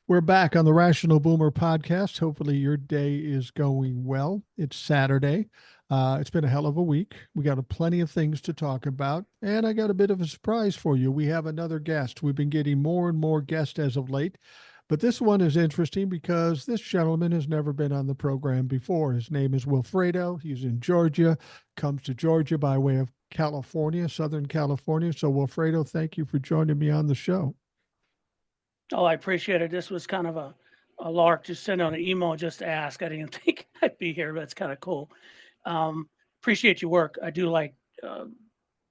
We're back on the Rational Boomer podcast. Hopefully, your day is going well. It's Saturday. It's been a hell of a week. We got plenty of things to talk about, and I got a bit of a surprise for you. We have another guest. We've been getting more and more guests as of late, but this one is interesting because this gentleman has never been on the program before. His name is Wilfredo. He's in Georgia, comes to Georgia by way of California, Southern California. So, Wilfredo, thank you for joining me on the show. Oh, I appreciate it. This was kind of a lark. Just send out an email just to ask. I didn't think I'd be here, but it's kind of cool. Appreciate your work. I do like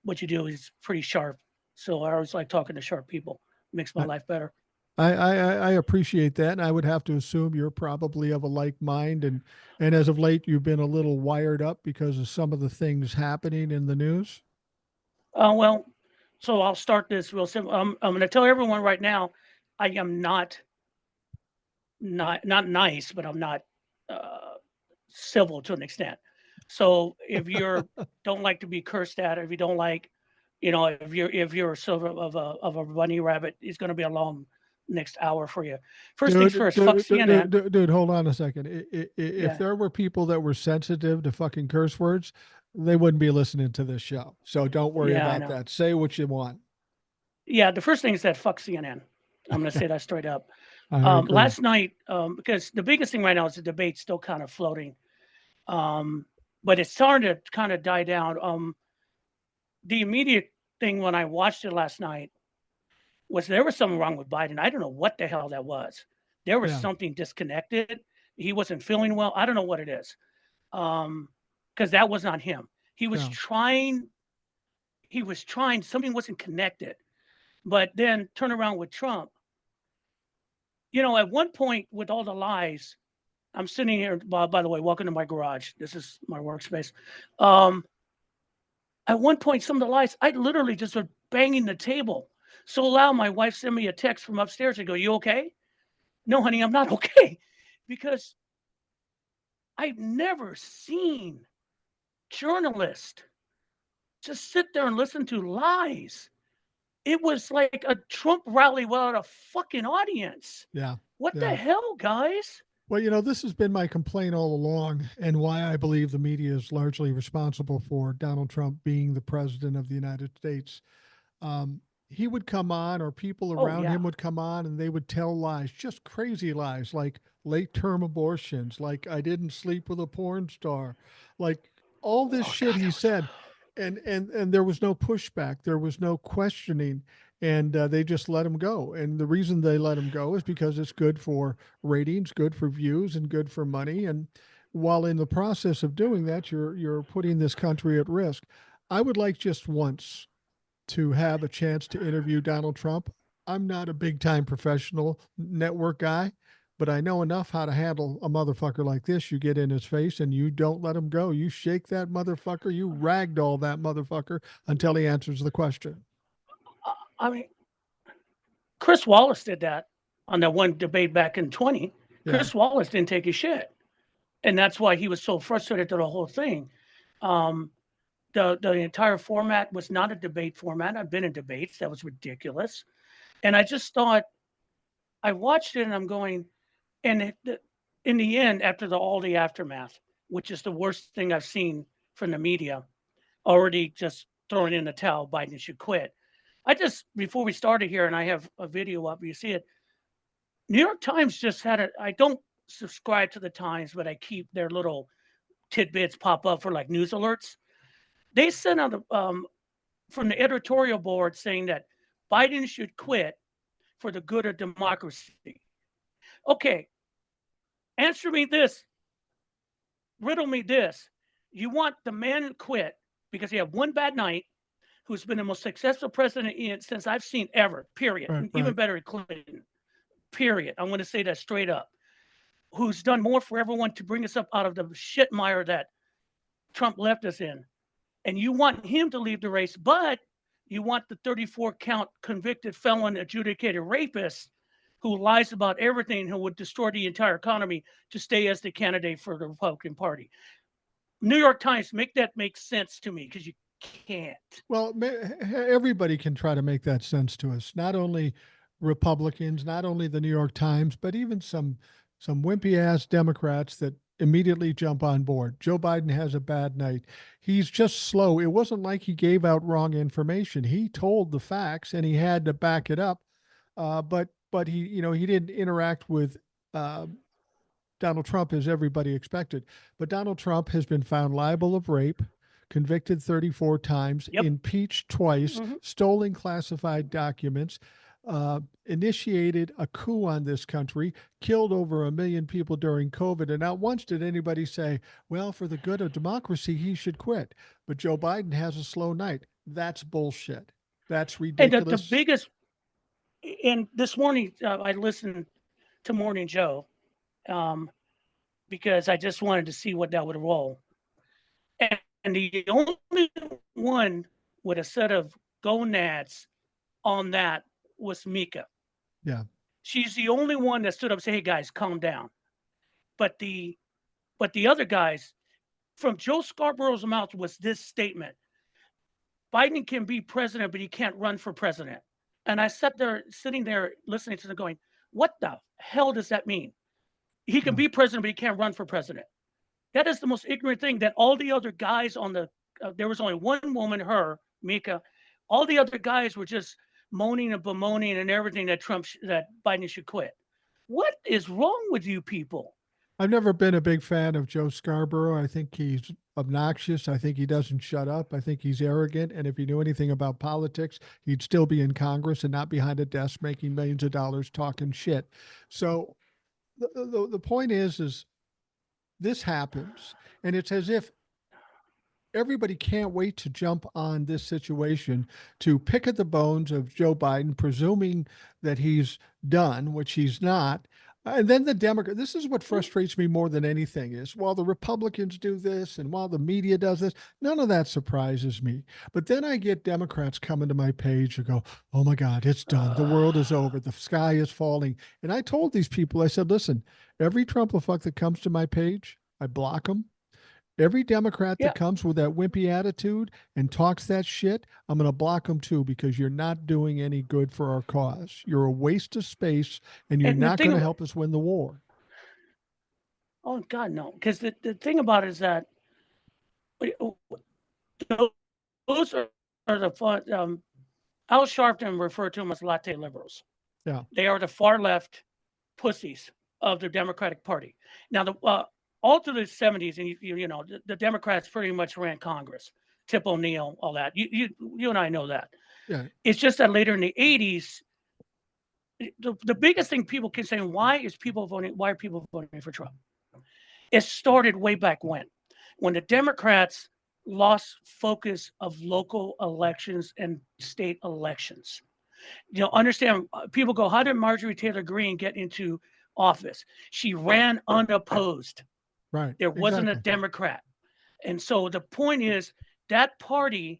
what you do. Is pretty sharp. So I always like talking to sharp people. Makes my I, life better. I appreciate that. And I would have to assume you're probably of a like mind. And as of late, you've been a little wired up because of some of the things happening in the news. Well, so I'll start this real simple. I'm going to tell everyone right now, I am not nice, but I'm not civil to an extent. So if you're don't like to be cursed at, or if you don't like, if you're sort of a bunny rabbit, it's going to be a long next hour for you. First things Dude, first, fuck dude, dude, CNN. dude, dude, hold on a second. If Yeah, there were people that were sensitive to fucking curse words, they wouldn't be listening to this show. So don't worry yeah, I about know. that. Say what you want. Yeah, the first thing is that fuck CNN. I'm going to say that straight up. I agree. Last night, because the biggest thing right now is the debate still kind of floating, but it's starting to kind of die down. The immediate thing when I watched it last night was there was something wrong with Biden. I don't know what the hell that was. There was Yeah. something disconnected. He wasn't feeling well. I don't know what it is. Because that was not him. He was Yeah. trying. He was trying. Something wasn't connected. But then turn around with Trump. At one point with all the lies, I'm sitting here. By the way, welcome to my garage. This is my workspace. Um, at one point, some of the lies, I literally just was banging the table so loud. My wife sent me a text from upstairs and go, "You okay?" No, honey, I'm not okay, because I've never seen journalists just sit there and listen to lies. It was like a Trump rally without a fucking audience. Yeah. What the Yeah. hell, guys? Well, this has been my complaint all along, and why I believe the media is largely responsible for Donald Trump being the president of the United States. He would come on, or people Oh around yeah. him would come on, and they would tell lies, just crazy lies, like late term abortions, like I didn't sleep with a porn star, like all this Oh shit God, he that was. said. And there was no pushback, there was no questioning, and they just let him go. And the reason they let him go is because it's good for ratings, good for views, and good for money. And while in the process of doing that, you're putting this country at risk. I would like just once to have a chance to interview Donald Trump. I'm not a big time professional network guy, but I know enough how to handle a motherfucker like this. You get in his face and you don't let him go. You shake that motherfucker, you ragdoll that motherfucker until he answers the question. I mean, Chris Wallace did that on that one debate back in 20. Yeah. Chris Wallace didn't take his shit, and that's why he was so frustrated to the whole thing. Um, the entire format was not a debate format. I've been in debates. That was ridiculous. And I just thought, I watched it and I'm going, and in the end, after all the aftermath, which is the worst thing I've seen from the media, already just throwing in the towel, Biden should quit. Before we started here, and I have a video up, you see it, New York Times just had it. I don't subscribe to the Times, but I keep their little tidbits pop up for like news alerts. They sent out from the editorial board saying that Biden should quit for the good of democracy. Okay, answer me this, riddle me this. You want the man to quit because he had one bad night, who's been the most successful president since I've seen ever, period. Right, Even right. better than Clinton, period. I'm going to say that straight up. Who's done more for everyone to bring us up out of the shit mire that Trump left us in. And you want him to leave the race, but you want the 34 count convicted felon adjudicated rapist who lies about everything, who would destroy the entire economy, to stay as the candidate for the Republican Party. New York Times, make that make sense to me, because you can't. Well, everybody can try to make that sense to us. Not only Republicans, not only the New York Times, but even some wimpy ass Democrats that immediately jump on board. Joe Biden has a bad night. He's just slow. It wasn't like he gave out wrong information. He told the facts and he had to back it up. But he, he didn't interact with uh, Donald Trump as everybody expected. But Donald Trump has been found liable of rape, convicted 34 times, Yep. impeached twice, Hmm. stolen classified documents, initiated a coup on this country, killed over 1 million people during COVID. And not once did anybody say, well, for the good of democracy, he should quit. But Joe Biden has a slow night. That's bullshit. That's And the ridiculous. biggest, and this morning I listened to Morning Joe um, because I just wanted to see what that would roll. And the only one with a set of gonads on that was Mika. Yeah. She's the only one that stood up and said, "Hey guys, calm down." But the other guys, from Joe Scarborough's mouth was this statement: Biden can be president, but he can't run for president. And I sitting there listening to them going, what the hell does that mean? He can be president, but he can't run for president. That is the most ignorant thing that all the other guys on there was only one woman, her, Mika. All the other guys were just moaning and bemoaning and everything that that Biden should quit. What is wrong with you people? I've never been a big fan of Joe Scarborough. I think he's obnoxious. I think he doesn't shut up. I think he's arrogant. And if he knew anything about politics, he'd still be in Congress and not behind a desk making millions of dollars talking shit. So the point is this happens, and it's as if everybody can't wait to jump on this situation to pick at the bones of Joe Biden, presuming that he's done, which he's not. And then the Democrat, this is what frustrates me more than anything is while the Republicans do this and while the media does this, none of that surprises me. But then I get Democrats coming to my page and go, oh my God, it's done. The world is over. The sky is falling. And I told these people, I said, listen, every Trumpafuck that comes to my page, I block them. Every Democrat Yeah. that comes with that wimpy attitude and talks that shit, I'm going to block them too because you're not doing any good for our cause. You're a waste of space and you're And the not thing going to about, help us win the war. oh God, no. Because the thing about it is that those are the fun. Al Sharpton referred to them as latte liberals. Yeah. They are the far left pussies of the Democratic Party. Now, all through the 70s, and you know, the Democrats pretty much ran Congress. Tip O'Neill, all that. You and I know that. Yeah. It's just that later in the 80s, the biggest thing people can say, why are people voting for Trump? It started way back when the Democrats lost focus of local elections and state elections. You know, understand, people go, how did Marjorie Taylor Greene get into office? She ran unopposed. Right. There wasn't Exactly. a Democrat. And so the point is that party,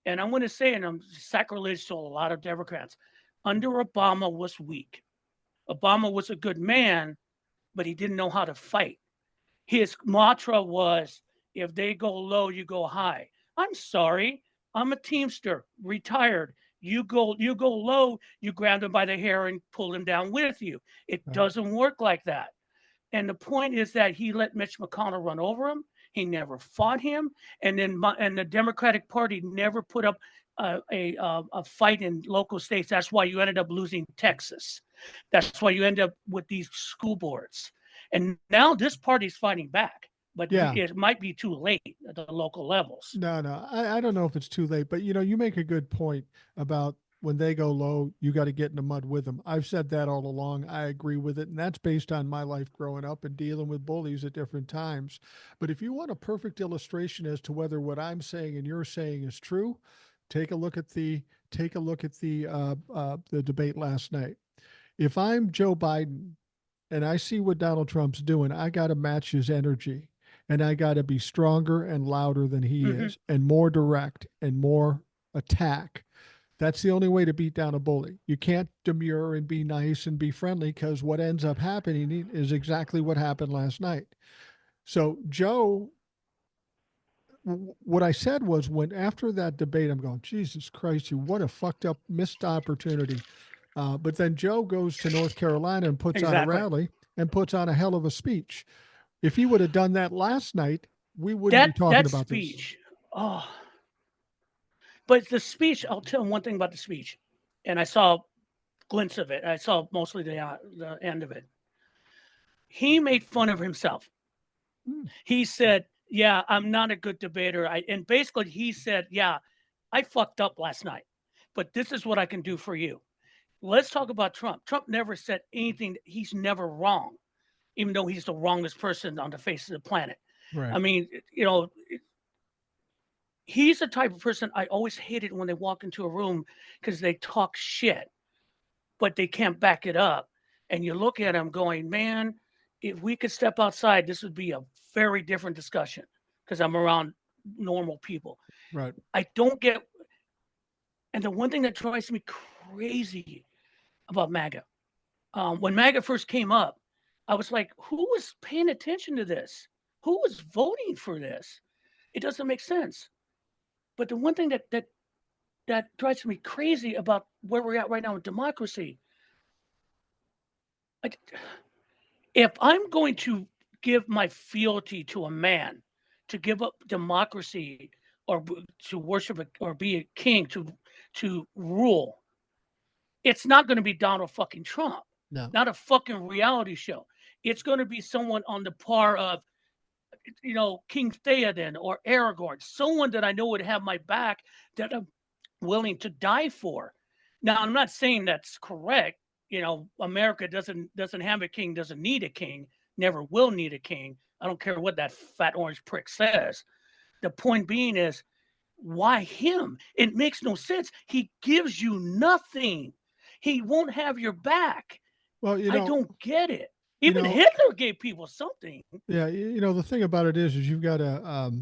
and I'm going to say, and I'm sacrilege to a lot of Democrats, under Obama was weak. Obama was a good man, but he didn't know how to fight. His mantra was, if they go low, you go high. I'm sorry. I'm a Teamster, retired. You go low, you grab them by the hair and pull them down with you. It doesn't work like that. And the point is that he let Mitch McConnell run over him. He never fought him. And then the Democratic Party never put up a fight in local states. That's why you ended up losing Texas. That's why you end up with these school boards. And now this party's fighting back, but it might be too late at the local levels. No, I don't know if it's too late, but you make a good point about when they go low, you got to get in the mud with them. I've said that all along. I agree with it. And that's based on my life growing up and dealing with bullies at different times. But if you want a perfect illustration as to whether what I'm saying and you're saying is true, take a look at the debate last night. If I'm Joe Biden and I see what Donald Trump's doing, I got to match his energy. And I got to be stronger and louder than he is, and more direct and more attack. That's the only way to beat down a bully. You can't demur and be nice and be friendly, because what ends up happening is exactly what happened last night. So Joe, what I said was, when after that debate, I'm going, Jesus Christ, what a fucked up missed opportunity. But then Joe goes to North Carolina and puts on a Exactly. rally and puts on a hell of a speech. If he would have done that last night, we wouldn't be talking That about this. speech. Oh, but the speech. I'll tell you one thing about the speech, and I saw glints of it. I saw mostly the end of it. He made fun of himself. He said, "Yeah, I'm not a good debater." And basically he said, "Yeah, I fucked up last night, but this is what I can do for you." Let's talk about Trump. Trump never said anything. He's never wrong, even though he's the wrongest person on the face of the planet. Right. I mean, you know, he's the type of person I always hated when they walk into a room because they talk shit, but they can't back it up. And you look at him going, man, if we could step outside, this would be a very different discussion because I'm around normal people. Right. I don't get, and the one thing that drives me crazy about MAGA, when MAGA first came up, I was like, who was paying attention to this? Who was voting for this? It doesn't make sense. But the one thing that drives me crazy about where we're at right now in democracy, I, if I'm going to give my fealty to a man, to give up democracy or to worship or be a king to rule, it's not going to be Donald fucking Trump, No. not a fucking reality show. It's going to be someone on the par of, King Theoden or Aragorn, someone that I know would have my back, that I'm willing to die for. Now, I'm not saying that's correct. America doesn't have a king, doesn't need a king, never will need a king. I don't care what that fat orange prick says. The point being is, why him? It makes no sense. He gives you nothing. He won't have your back. Well, I don't get it. you Even know, Hitler gave people something. yeah, the thing about it is you've got to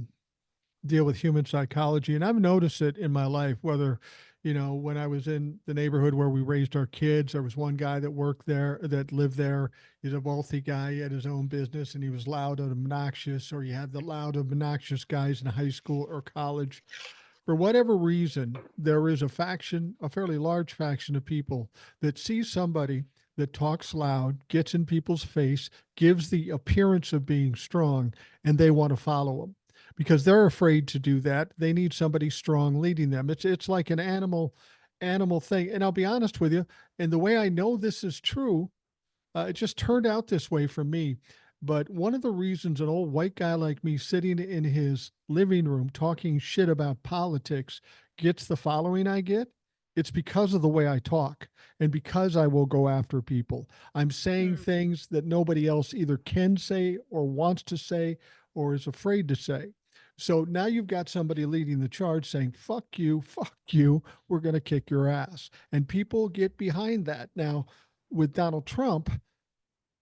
deal with human psychology, and I've noticed it in my life. Whether, when I was in the neighborhood where we raised our kids, there was one guy that worked there, that lived there. He's a wealthy guy. He had his own business, and he was loud and obnoxious. Or you had the loud, obnoxious guys in high school or college. For whatever reason, there is a faction, a fairly large faction of people that sees somebody that talks loud, gets in people's face, gives the appearance of being strong, and they want to follow him because they're afraid to do that. They need somebody strong leading them. It's like an animal thing. And I'll be honest with you, and the way I know this is true, it just turned out this way for me. But one of the reasons an old white guy like me sitting in his living room talking shit about politics gets the following I get, it's because of the way I talk and because I will go after people. I'm saying things that nobody else either can say or wants to say or is afraid to say. So now you've got somebody leading the charge saying, fuck you, we're going to kick your ass. And people get behind that. Now, with Donald Trump,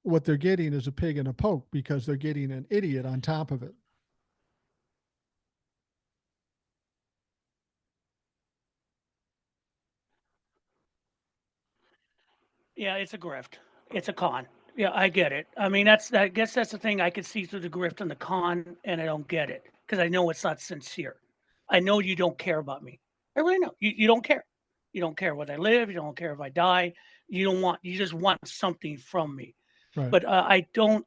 what they're getting is a pig in a poke because they're getting an idiot on top of it. Yeah, it's a grift. It's a con. Yeah, I get it. I mean, I guess that's the thing. I could see through the grift and the con, and I don't get it because I know it's not sincere. I know you don't care about me. I really know. You don't care. You don't care what I live. You don't care if I die. You just want something from me. Right. But I don't,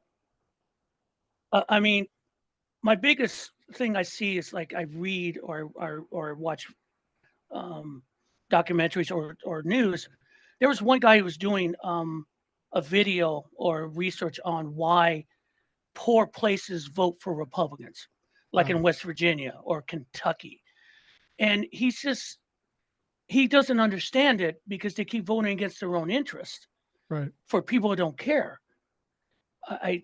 I mean, my biggest thing I see is like I read or watch documentaries or news. There was one guy who was doing a video or research on why poor places vote for Republicans, like in West Virginia or Kentucky. And he doesn't understand it because they keep voting against their own interest. Right. For people who don't care. I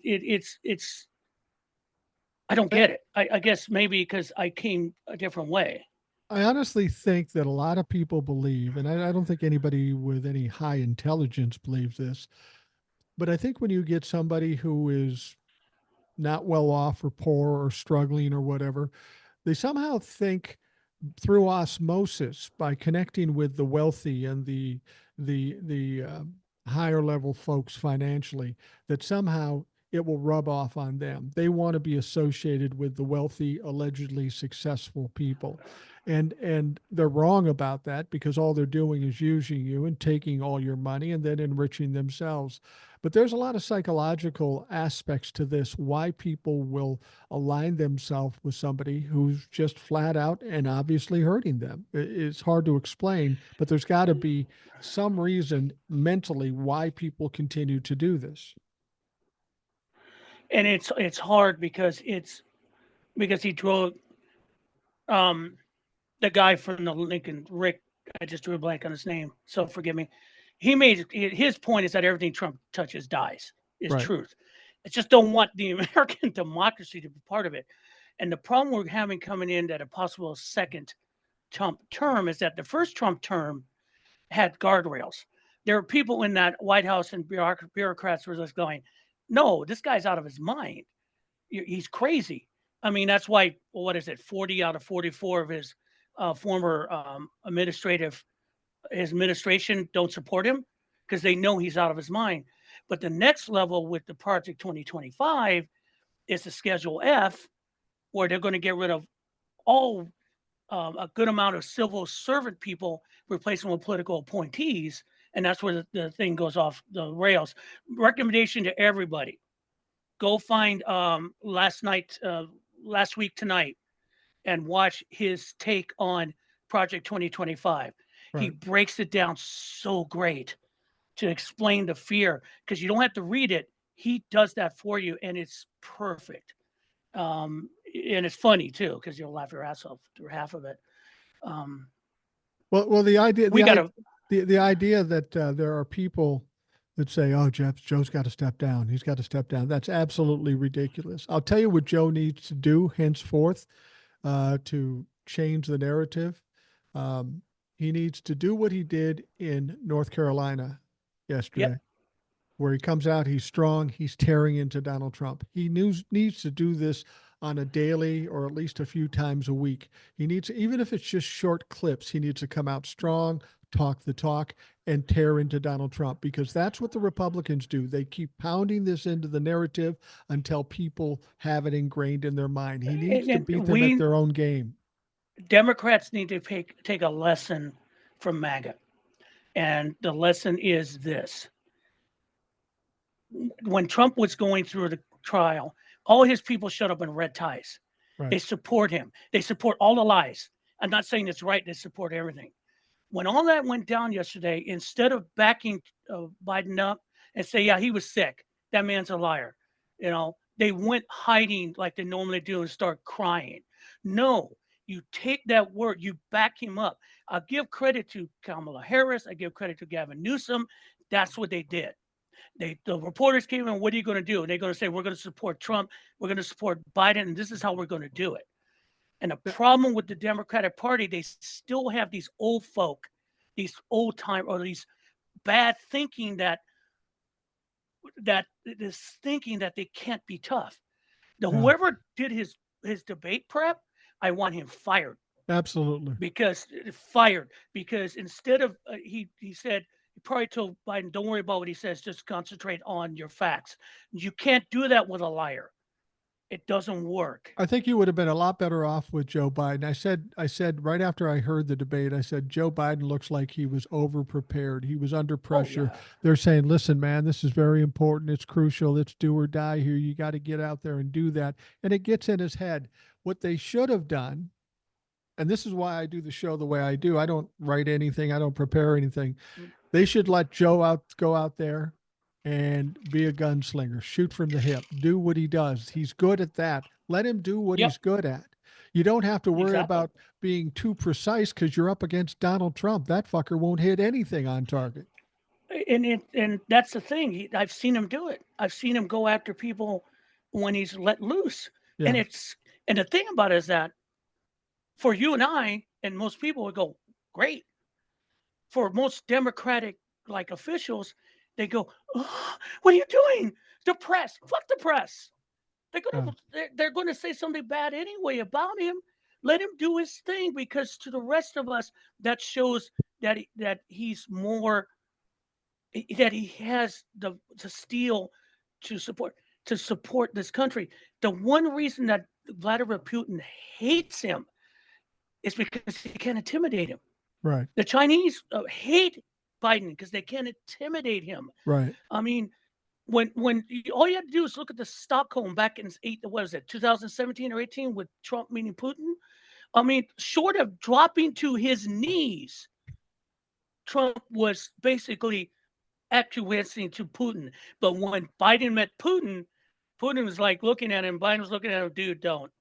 don't get it. I guess maybe because I came a different way. I honestly think that a lot of people believe, and I don't think anybody with any high intelligence believes this, but I think when you get somebody who is not well off or poor or struggling or whatever, they somehow think through osmosis by connecting with the wealthy and the higher level folks financially that somehow it will rub off on them. They want to be associated with the wealthy, allegedly successful people. And they're wrong about that, because all they're doing is using you and taking all your money and then enriching themselves. But there's a lot of psychological aspects to this, why people will align themselves with somebody who's just flat out and obviously hurting them. It's hard to explain, but there's got to be some reason mentally why people continue to do this. And it's hard because he drove the guy from the Lincoln, Rick, I just drew a blank on his name, so forgive me. He made his point is that everything Trump touches dies, is Right. truth. I just don't want the American democracy to be part of it. And the problem we're having coming in at a possible second Trump term is that the first Trump term had guardrails. There are people in that White House and bureaucrats were just going, no, this guy's out of his mind. He's crazy. I mean, that's why, what is it, 40 out of 44 of his former administration don't support him, because they know he's out of his mind. But the next level with the Project 2025 is the Schedule F, where they're going to get rid of all a good amount of civil servant people, replace them with political appointees. And that's where the thing goes off the rails. Recommendation to everybody: go find last week tonight and watch his take on Project 2025. He Right. breaks it down so great to explain the fear, because you don't have to read it. He does that for you, and it's perfect. And it's funny too, because you'll laugh your ass off through half of it. Well, the idea, We got to, the idea that there are people that say, "Oh, Joe's got to step down. He's got to step down." That's absolutely ridiculous. I'll tell you what Joe needs to do henceforth to change the narrative. He needs to do what he did in North Carolina yesterday, where he comes out, he's strong, he's tearing into Donald Trump. He needs to do this on a daily or at least a few times a week. He needs, even if it's just short clips, he needs to come out strong, talk the talk, and tear into Donald Trump, because that's what the Republicans do. They keep pounding this into the narrative until people have it ingrained in their mind. He needs to beat them at their own game. Democrats need to take a lesson from MAGA. And the lesson is this: when Trump was going through the trial, all his people showed up in red ties. Right. They support him. They support all the lies. I'm not saying it's right. They support everything. When all that went down yesterday, instead of backing Biden up and say, yeah, he was sick, that man's a liar, they went hiding like they normally do and start crying. No, you take that word, you back him up. I'll give credit to Kamala Harris. I give credit to Gavin Newsom. That's what they did. The reporters came in, what are you going to do? And they're going to say, we're going to support Trump. We're going to support Biden. And this is how we're going to do it. And the problem with the Democratic Party, they still have these old folk, these old time, or these bad thinking that this thinking that they can't be tough. Whoever did his debate prep, I want him fired. Absolutely. Because instead of he said, he probably told Biden, don't worry about what he says, just concentrate on your facts. You can't do that with a liar. It doesn't work. I think you would have been a lot better off with Joe Biden. I said right after I heard the debate, I said, Joe Biden looks like he was over prepared. He was under pressure. Oh, yeah. They're saying, listen, man, this is very important. It's crucial. It's do or die here. You got to get out there and do that. And it gets in his head. What they should have done, and this is why I do the show the way I do. I don't write anything. I don't prepare anything. They should let Joe go out there and be a gunslinger, shoot from the hip, do what he does. He's good at that. Let him do what he's good at. You don't have to worry about being too precise, because you're up against Donald Trump. That fucker won't hit anything on target. And that's the thing. I've seen him do it. I've seen him go after people when he's let loose. Yeah. And the thing about it is that for you and I, and most people would go, great. For most Democratic officials, they go, oh, what are you doing? The press, fuck the press. They're going to say something bad anyway about him. Let him do his thing, because to the rest of us, that shows that he's more, that he has the steel to support to support this country. The one reason that Vladimir Putin hates him is because he can't intimidate him. Right. The Chinese hate Biden because they can't intimidate him. Right. I mean, when all you have to do is look at the Stockholm back in 2017 or 18 with Trump meeting Putin. I mean, short of dropping to his knees, Trump was basically acquiescing to Putin. But when Biden met Putin, Putin was like looking at him. Biden was looking at him, dude, don't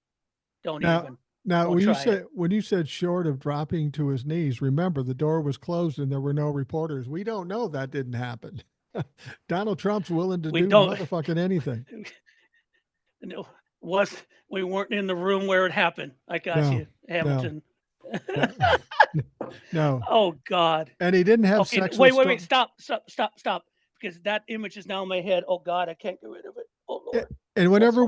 even. Now, Don't when you said short of dropping to his knees, remember the door was closed and there were no reporters. We don't know that didn't happen. Donald Trump's willing to do motherfucking anything. No, we weren't in the room where it happened. I got you, Hamilton. No. Oh God. And he didn't have sex. Wait. Stop. Because that image is now in my head. Oh God, I can't get rid of it. Oh Lord. And whenever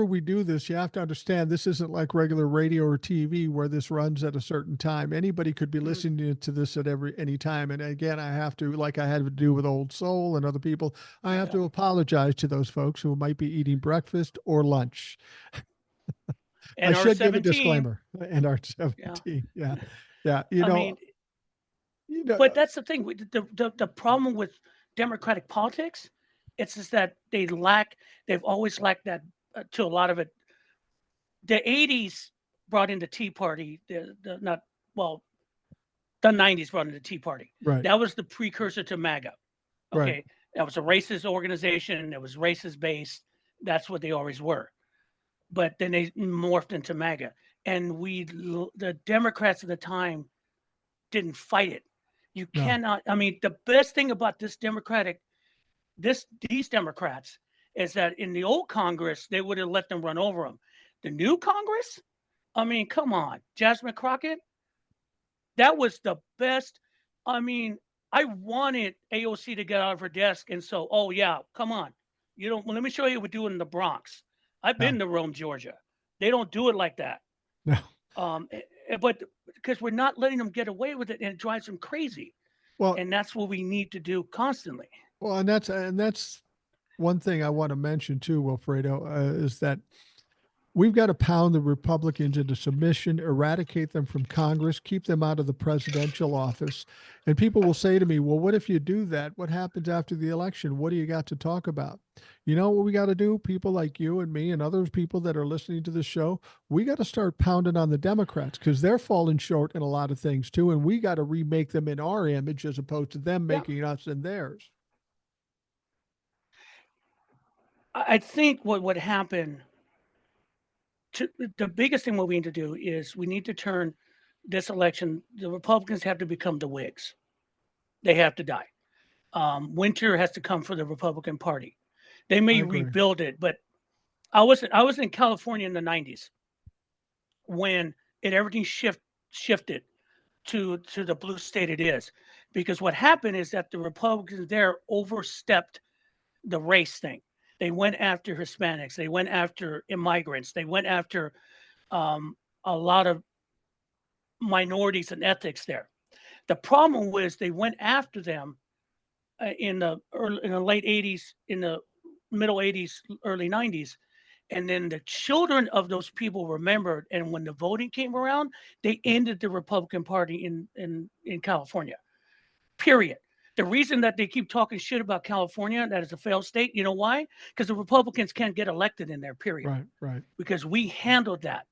we do this, you have to understand this isn't like regular radio or TV where this runs at a certain time. Anybody could be listening to this at any time. And again, I have to, like I had to do with Old Soul and other people, I have to apologize to those folks who might be eating breakfast or lunch. And I should give a disclaimer. And our 17, yeah. But that's the thing. The problem with Democratic politics, it's just that they've always lacked that to a lot of it. The 80s brought in the Tea Party, the 90s brought in the Tea Party. Right. That was the precursor to MAGA. Okay. Right. That was a racist organization. It was racist based. That's what they always were. But then they morphed into MAGA. And the Democrats at the time didn't fight it. You cannot, I mean, the best thing about these Democrats is that in the old Congress, they would have let them run over them. The new Congress, I mean, come on, Jasmine Crockett, that was the best. I mean, I wanted AOC to get out of her desk and so, oh yeah, come on. Let me show you what we do in the Bronx. I've been to Rome, Georgia. They don't do it like that. No. But because we're not letting them get away with it, and it drives them crazy. Well, and that's what we need to do constantly. Well, and that's one thing I want to mention too, Wilfredo, is that we've got to pound the Republicans into submission, eradicate them from Congress, keep them out of the presidential office. And people will say to me, well, what if you do that? What happens after the election? What do you got to talk about? You know what we got to do? People like you and me and other people that are listening to this show, we got to start pounding on the Democrats because they're falling short in a lot of things too. And we got to remake them in our image as opposed to them making us in theirs. I think what would happen, the biggest thing what we need to do is we need to turn this election, the Republicans have to become the Whigs. They have to die. Winter has to come for the Republican Party. They may rebuild it, but I was in California in the 90s when everything shifted to the blue state it is. Because what happened is that the Republicans there overstepped the race thing. They went after Hispanics. They went after immigrants. They went after a lot of minorities and ethics there. The problem was they went after them in the late 80s, in the middle 80s, early 90s. And then the children of those people remembered. And when the voting came around, they ended the Republican Party in California, period. The reason that they keep talking shit about California, that is a failed state, you know why? Because the Republicans can't get elected in there, period. Right. Because we handled that.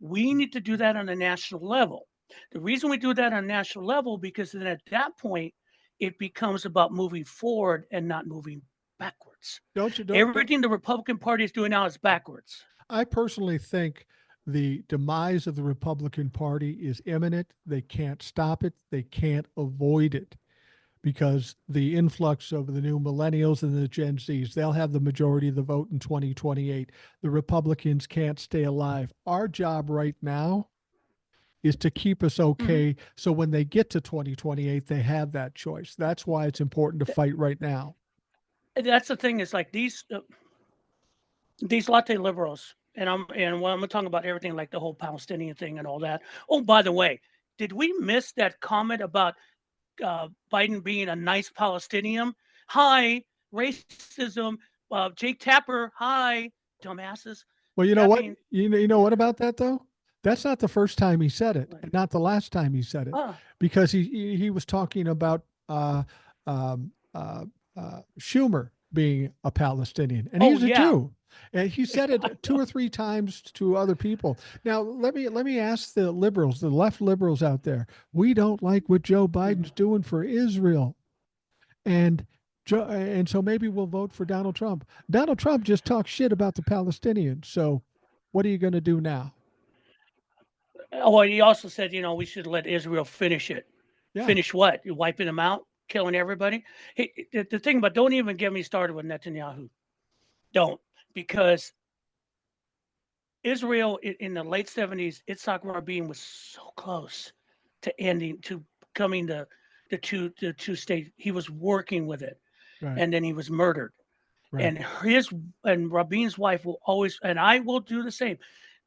We need to do that on a national level. The reason we do that on a national level, because then at that point, it becomes about moving forward and not moving backwards. Everything the Republican Party is doing now is backwards. I personally think the demise of the Republican Party is imminent. They can't stop it. They can't avoid it. Because the influx of the new millennials and the Gen Zs, they'll have the majority of the vote in 2028. The Republicans can't stay alive. Our job right now is to keep us okay. So when they get to 2028, they have that choice. That's why it's important to fight right now. That's the thing is like these latte liberals, and when I'm talking about everything like the whole Palestinian thing and all that. Oh, by the way, did we miss that comment about Biden being a nice Palestinian? Hi, racism. Jake Tapper, hi, dumbasses. Well, you know I what? mean, You know what about that though? That's not the first time he said it, and not the last time he said it, uh, because he was talking about um, Schumer being a Palestinian, and oh he's a yeah, Jew, and he said I it two know. or three times to other people. Now, let me ask the liberals, the left liberals out there. We don't like what Joe Biden's doing for Israel, and and so maybe we'll vote for Donald Trump. Donald Trump just talks shit about the Palestinians. So, what are you going to do now? Oh, he also said, we should let Israel finish it. Yeah, Finish what? You wiping them out, killing everybody. The thing about, don't even get me started with Netanyahu. Don't, because Israel in the late 70s, Yitzhak Rabin was so close to ending, to becoming the two state. He was working with it, right, and then he was murdered. right, And Rabin's wife will always, and I will do the same.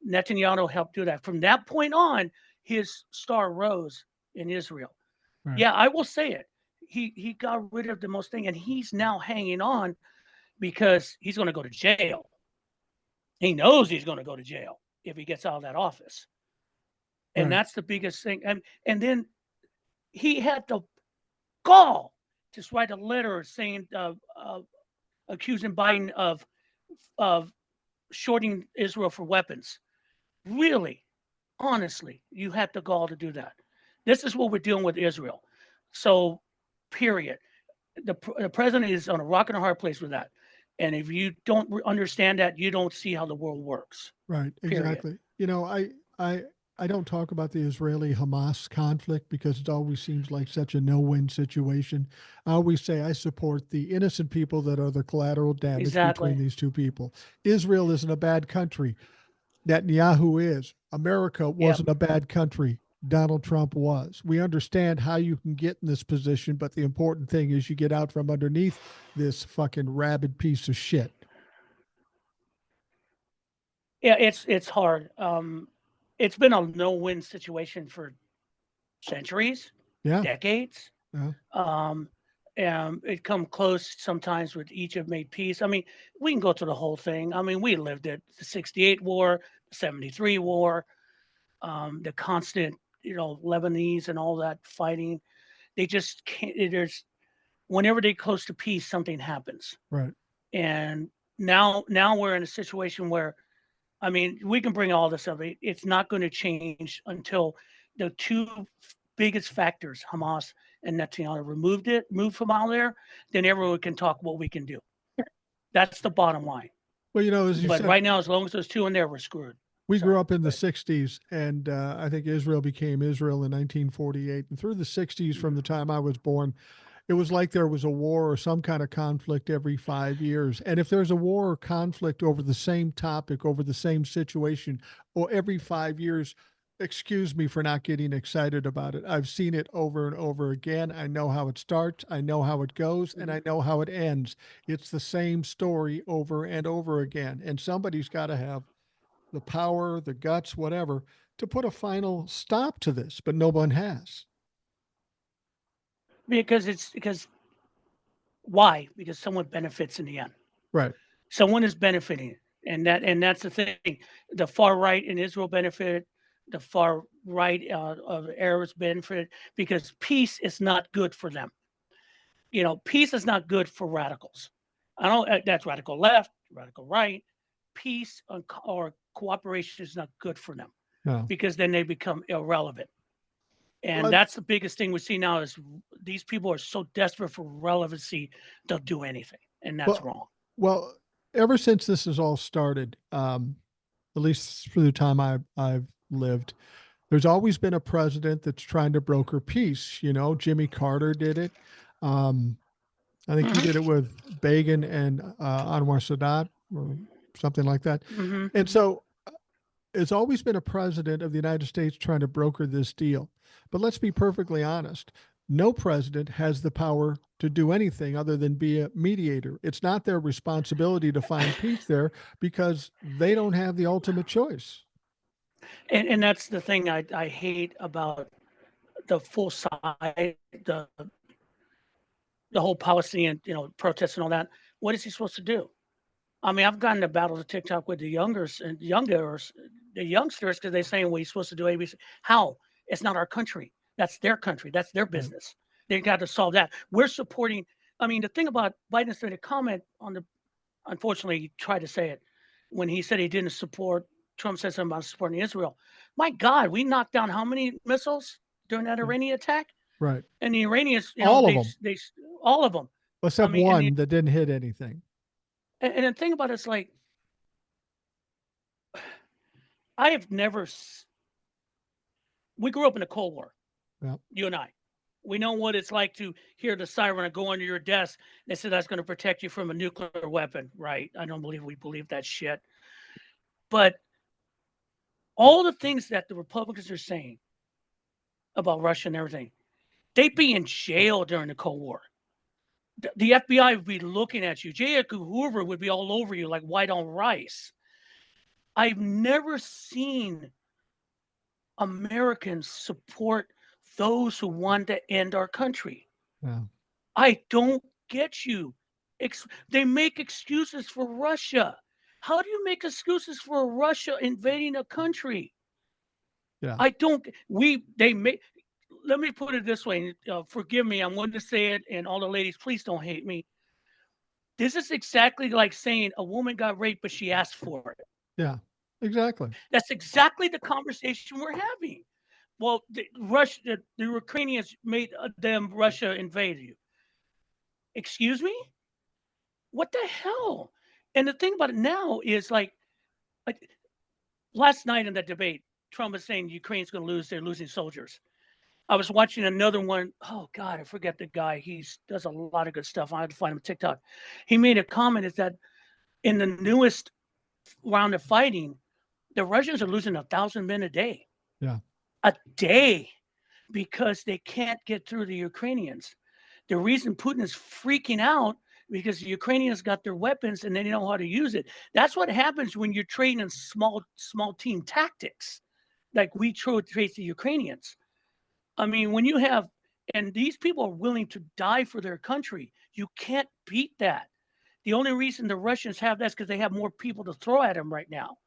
Netanyahu helped do that. From that point on, his star rose in Israel. right. Yeah, I will say it. He got rid of the most thing, and he's now hanging on because he's going to go to jail. He knows he's going to go to jail if he gets out of that office, and Right. that's the biggest thing. And then he had the gall to write a letter saying, accusing Biden of shorting Israel for weapons. Really, honestly, you had the gall to do that. This is what we're dealing with Israel. So, period. The president is on a rock and a hard place with that. And if you don't understand that, you don't see how the world works. Right, Period. exactly. You know, I I don't talk about the Israeli Hamas conflict because it always seems like such a no-win situation. I always say I support the innocent people that are the collateral damage between Exactly. these two people. Israel isn't a bad country. Netanyahu is. America Yep. wasn't a bad country. Donald Trump was. We understand how you can get in this position, but the important thing is you get out from underneath this fucking rabid piece of shit. Yeah, it's hard. It's been a no-win situation for centuries, Yeah. decades. Yeah. Um, it come close sometimes with Egypt made peace. I mean, we can go through the whole thing. I mean, we lived it: the '68 war, the '73 war, the constant, Lebanese and all that fighting. They just can't. Whenever they close to peace, something happens. Right. And now we're in a situation where, I mean, we can bring all this up. It's not going to change until the two biggest factors, Hamas and Netanyahu, moved from out there. Then everyone can talk what we can do. That's the bottom line. Well, you know, as you But said, right now, as long as there's two in there, we're screwed. we grew Sorry. up in the But, 60s, and I think Israel became Israel in 1948. And through the 60s, from the time I was born, it was like there was a war or some kind of conflict every 5 years. And if there's a war or conflict over the same topic, over the same situation, or every 5 years, excuse me for not getting excited about it. I've seen it over and over again. I know how it starts, I know how it goes, and I know how it ends. It's the same story over and over again. And somebody's got to have the power, the guts, whatever, to put a final stop to this, but no one has. because why? Because someone benefits in the end. Right. Someone is benefiting, and that's the thing. The far right in Israel benefited. The far right of Arabs benefited because peace is not good for them. Peace is not good for radicals. I don't. That's radical left, radical right. Peace or cooperation is not good for them No. because then they become irrelevant. And Well, that's the biggest thing we see now is these people are so desperate for relevancy, they'll do anything, and that's well, wrong. well, ever since this has all started, at least for the time I've lived, there's always been a president that's trying to broker peace. You know, Jimmy Carter did it. Um, I think he Mm-hmm. did it with Begin and Anwar Sadat or something like that. Mm-hmm. And so it's always been a president of the United States trying to broker this deal. But let's be perfectly honest. No president has the power to do anything other than be a mediator. It's not their responsibility to find peace there because they don't have the ultimate choice. And that's the thing I hate about the full side, the whole Palestinian, protests and all that. What is he supposed to do? I mean, I've gotten into battles of TikTok with the youngsters, because they're saying, well, you're supposed to do ABC. How? It's not our country. That's their country. That's their business. They got to solve that. We're supporting. I mean, the thing about Biden's made a comment on the, unfortunately, he tried to say it when he said he didn't support, Trump said something about supporting Israel. My God, we knocked down how many missiles during that Iranian attack? Right. And the Iranians, All of them. All of them. Except one that didn't hit anything. And the thing about it's like, I have never. We grew up in the Cold War. Yeah. You and I. We know what it's like to hear the siren go under your desk. They said that's going to protect you from a nuclear weapon, right? I don't believe we believe that shit. But all the things that the Republicans are saying about Russia and everything, they'd be in jail during the Cold War. The FBI would be looking at you. J. Edgar Hoover would be all over you like white on rice. I've never seen Americans support those who want to end our country. Yeah. I don't get you. They make excuses for Russia. How do you make excuses for Russia invading a country? Yeah. I don't. Let me put it this way. Forgive me. I'm going to say it, and all the ladies, please don't hate me. This is exactly like saying a woman got raped, but she asked for it. Yeah, exactly. That's exactly the conversation we're having. Well, the Ukrainians made them Russia invade you. Excuse me? What the hell? And the thing about it now is like last night in that debate, Trump was saying Ukraine's going to lose. They're losing soldiers. I was watching another one. Oh, God, I forget the guy. He does a lot of good stuff. I had to find him on TikTok. He made a comment is that in the newest round of fighting, the Russians are losing 1,000 men a day. Yeah. A day, because they can't get through the Ukrainians. The reason Putin is freaking out because the Ukrainians got their weapons and they don't know how to use it. That's what happens when you're trading in small team tactics, like we trade the Ukrainians. I mean, when you have, and these people are willing to die for their country, you can't beat that. The only reason the Russians have that is because they have more people to throw at them right now.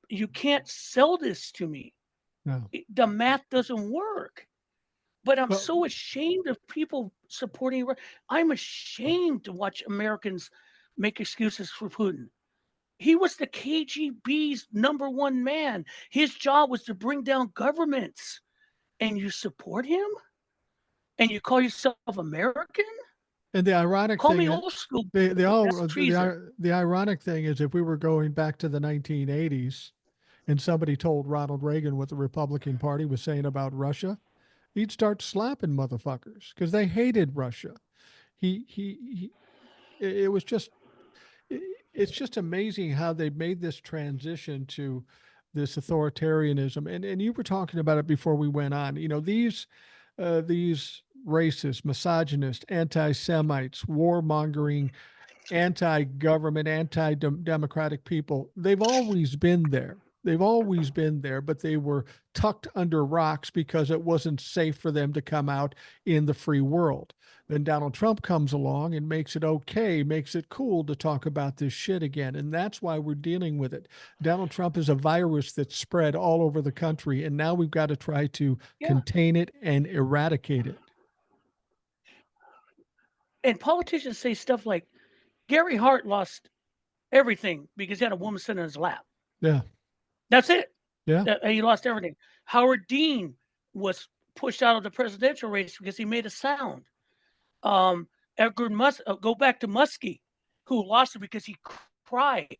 You can't sell this to me. No. The math doesn't work. But I'm so ashamed of people supporting. I'm ashamed to watch Americans make excuses for Putin. He was the KGB's #1 man. His job was to bring down governments. And you support him? And you call yourself American? And the ironic call thing, me old school. the ironic thing is, if we were going back to the 1980s and somebody told Ronald Reagan what the Republican Party was saying about Russia, he'd start slapping motherfuckers because they hated Russia. It was just, it's just amazing how they made this transition to this authoritarianism. And you were talking about it before we went on. You know, these racist, misogynist, anti-Semites, warmongering, anti-government, anti-democratic people, they've always been there. They've always been there, but they were tucked under rocks because it wasn't safe for them to come out in the free world. Then Donald Trump comes along and makes it okay, makes it cool to talk about this shit again. And that's why we're dealing with it. Donald Trump is a virus that's spread all over the country, and now we've got to try to contain it and eradicate it. And politicians say stuff like, Gary Hart lost everything because he had a woman sitting in his lap. Yeah. That's it. Yeah. He lost everything. Howard Dean was pushed out of the presidential race because he made a sound. Go back to Muskie, who lost it because he cried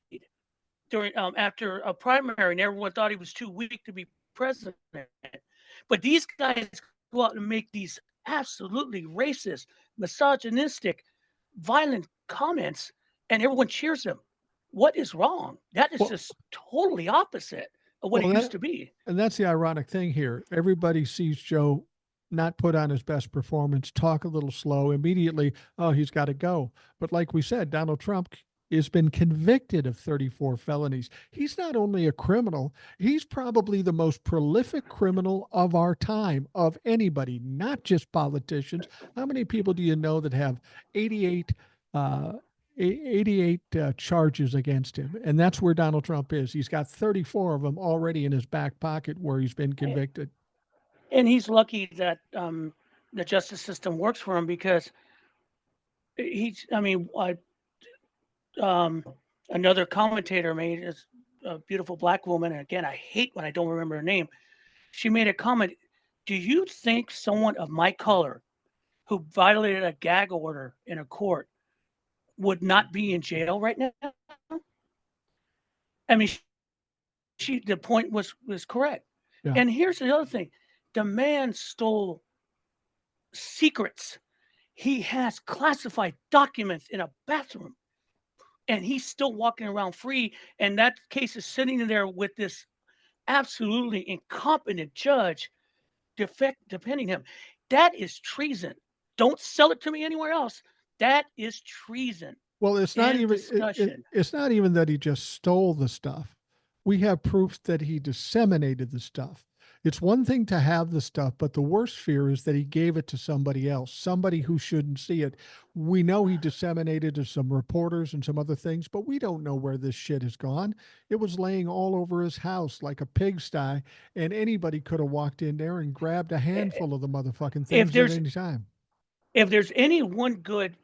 during after a primary, and everyone thought he was too weak to be president. But these guys go out and make these absolutely racist, misogynistic, violent comments, and everyone cheers them. What is wrong? That is just totally opposite of what it used to be. And that's the ironic thing here. Everybody sees Joe not put on his best performance, talk a little slow, immediately, oh, he's got to go. But like we said, Donald Trump has been convicted of 34 felonies. He's not only a criminal, he's probably the most prolific criminal of our time, of anybody, not just politicians. How many people do you know that have 88 88 charges against him. And that's where Donald Trump is. He's got 34 of them already in his back pocket where he's been convicted. And he's lucky that the justice system works for him, because another commentator made, a beautiful black woman, and again, I hate when I don't remember her name. She made a comment: do you think someone of my color who violated a gag order in a court would not be in jail right now? I mean, the point was correct. Yeah. And here's the other thing: the man stole secrets. He has classified documents in a bathroom, and he's still walking around free. And that case is sitting there with this absolutely incompetent judge defending him. That is treason. Don't sell it to me anywhere else. That is treason. Well, it's not even it's not even that he just stole the stuff. We have proof that he disseminated the stuff. It's one thing to have the stuff, but the worst fear is that he gave it to somebody else, somebody who shouldn't see it. We know he disseminated to some reporters and some other things, but we don't know where this shit has gone. It was laying all over his house like a pigsty, and anybody could have walked in there and grabbed a handful of the motherfucking things at any time. If there's any one good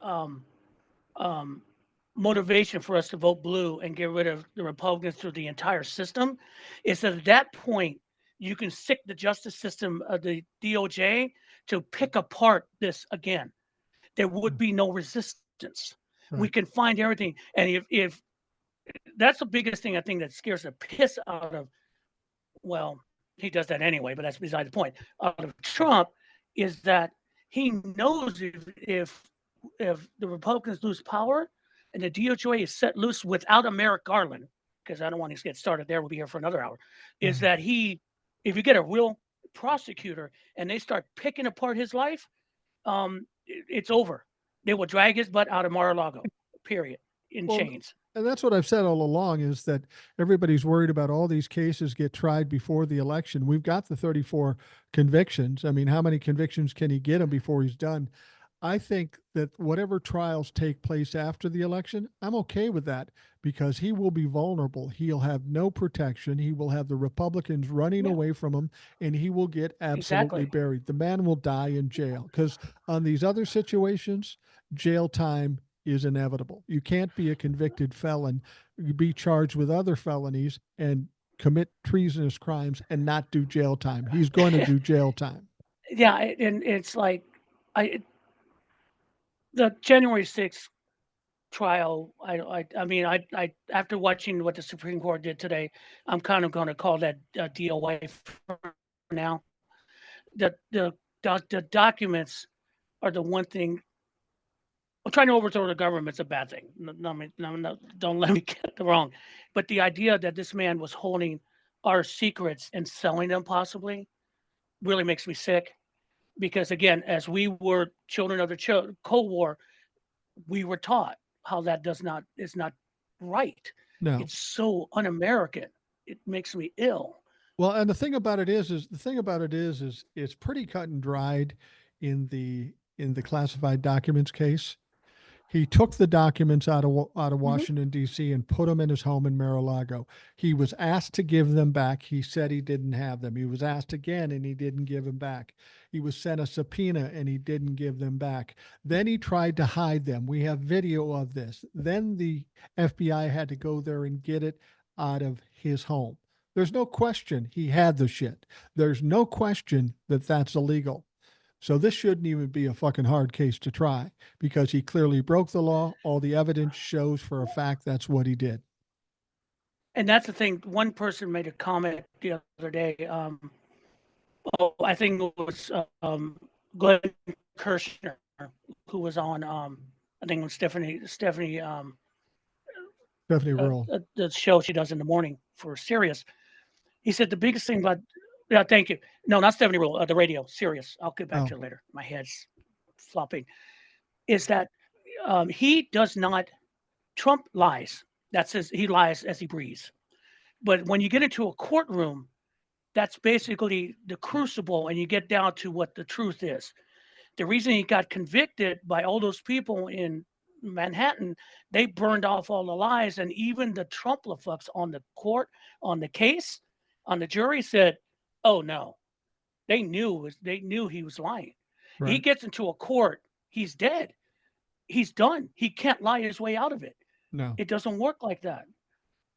motivation for us to vote blue and get rid of the Republicans through the entire system, is that at that point, you can sick the justice system of the DOJ to pick apart this again. There would be no resistance. Right. We can find everything. And if that's the biggest thing, I think, that scares the piss out of, well, he does that anyway, but that's beside the point, out of Trump, is that he knows if the Republicans lose power and the DOJ is set loose without a Merrick Garland, because I don't want to get started there, we'll be here for another hour, is that if you get a real prosecutor and they start picking apart his life, it's over. They will drag his butt out of Mar-a-Lago, period, in chains. And that's what I've said all along, is that everybody's worried about all these cases get tried before the election. We've got the 34 convictions. I mean, how many convictions can he get him before he's done? I think that whatever trials take place after the election, I'm okay with that, because he will be vulnerable. He'll have no protection. He will have the Republicans running away from him, and he will get absolutely buried. The man will die in jail, because on these other situations, jail time is inevitable. You can't be a convicted felon, be charged with other felonies, and commit treasonous crimes and not do jail time. He's going to do jail time. Yeah, and it's like, the January 6th trial, I mean, after watching what the Supreme Court did today, I'm kind of going to call that DOA for now. The documents are the one thing. I'm trying to overthrow the government's a bad thing. No, don't let me get it wrong. But the idea that this man was holding our secrets and selling them possibly really makes me sick. Because again, as we were children of the Cold War, we were taught how that is not right. No. It's so un-American. It makes me ill. Well, and the thing about it is it's pretty cut and dried in the classified documents case. He took the documents out of Washington, D.C. and put them in his home in Mar-a-Lago. He was asked to give them back. He said he didn't have them. He was asked again, and he didn't give them back. He was sent a subpoena, and he didn't give them back. Then he tried to hide them. We have video of this. Then the FBI had to go there and get it out of his home. There's no question he had the shit. There's no question that that's illegal. So this shouldn't even be a fucking hard case to try, because he clearly broke the law. All the evidence shows for a fact that's what he did. And that's the thing. One person made a comment the other day. I think it was Glenn Kirshner, who was on, I think it was Stephanie Rural. The show she does in the morning for Sirius. He said the biggest thing about, yeah, thank you. No, not Stephanie Rural, the radio, Sirius. I'll get back to it later. My head's flopping. Is that he does not, Trump lies. That says he lies as he breathes. But when you get into a courtroom, that's basically the crucible, and you get down to what the truth is. The reason he got convicted by all those people in Manhattan, they burned off all the lies, and even the Trump-fucks on the court, on the case, on the jury said, "Oh no, they knew he was lying." He Right. gets into a court, he's dead. He's done. He can't lie his way out of it. No. It doesn't work like that.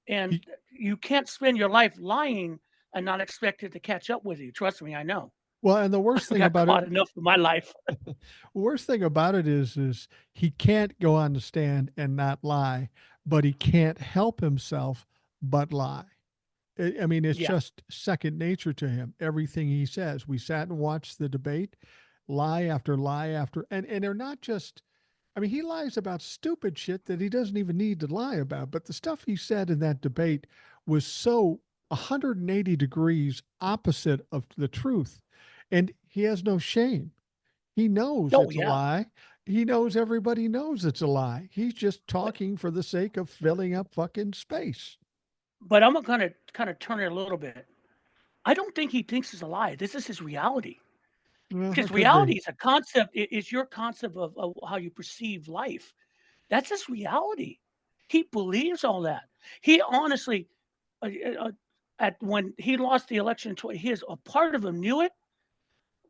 And He, you can't spend your life lying and not expect it to catch up with you. Trust me, I know. well, and the worst I thing got about it, caught enough in my life. worst thing about it is he can't go on the stand and not lie, but he can't help himself but lie. I mean, it's Yeah. just second nature to him. Everything he says. We sat and watched the debate, lie after lie after, and they're not just. I mean, he lies about stupid shit that he doesn't even need to lie about. But the stuff he said in that debate was so 180 degrees opposite of the truth, and he has no shame. He knows Oh it's a yeah. lie. He knows everybody knows it's a lie. He's just But talking for the sake of filling up fucking space. but I'm gonna kind of turn it a little bit. I don't think he thinks it's a lie. This is his reality. Well, Because that could be. reality is a concept, is your concept of how you perceive life. That's his reality. He believes all that. He honestly, uh, uh, at when he lost the election, his a part of him knew it,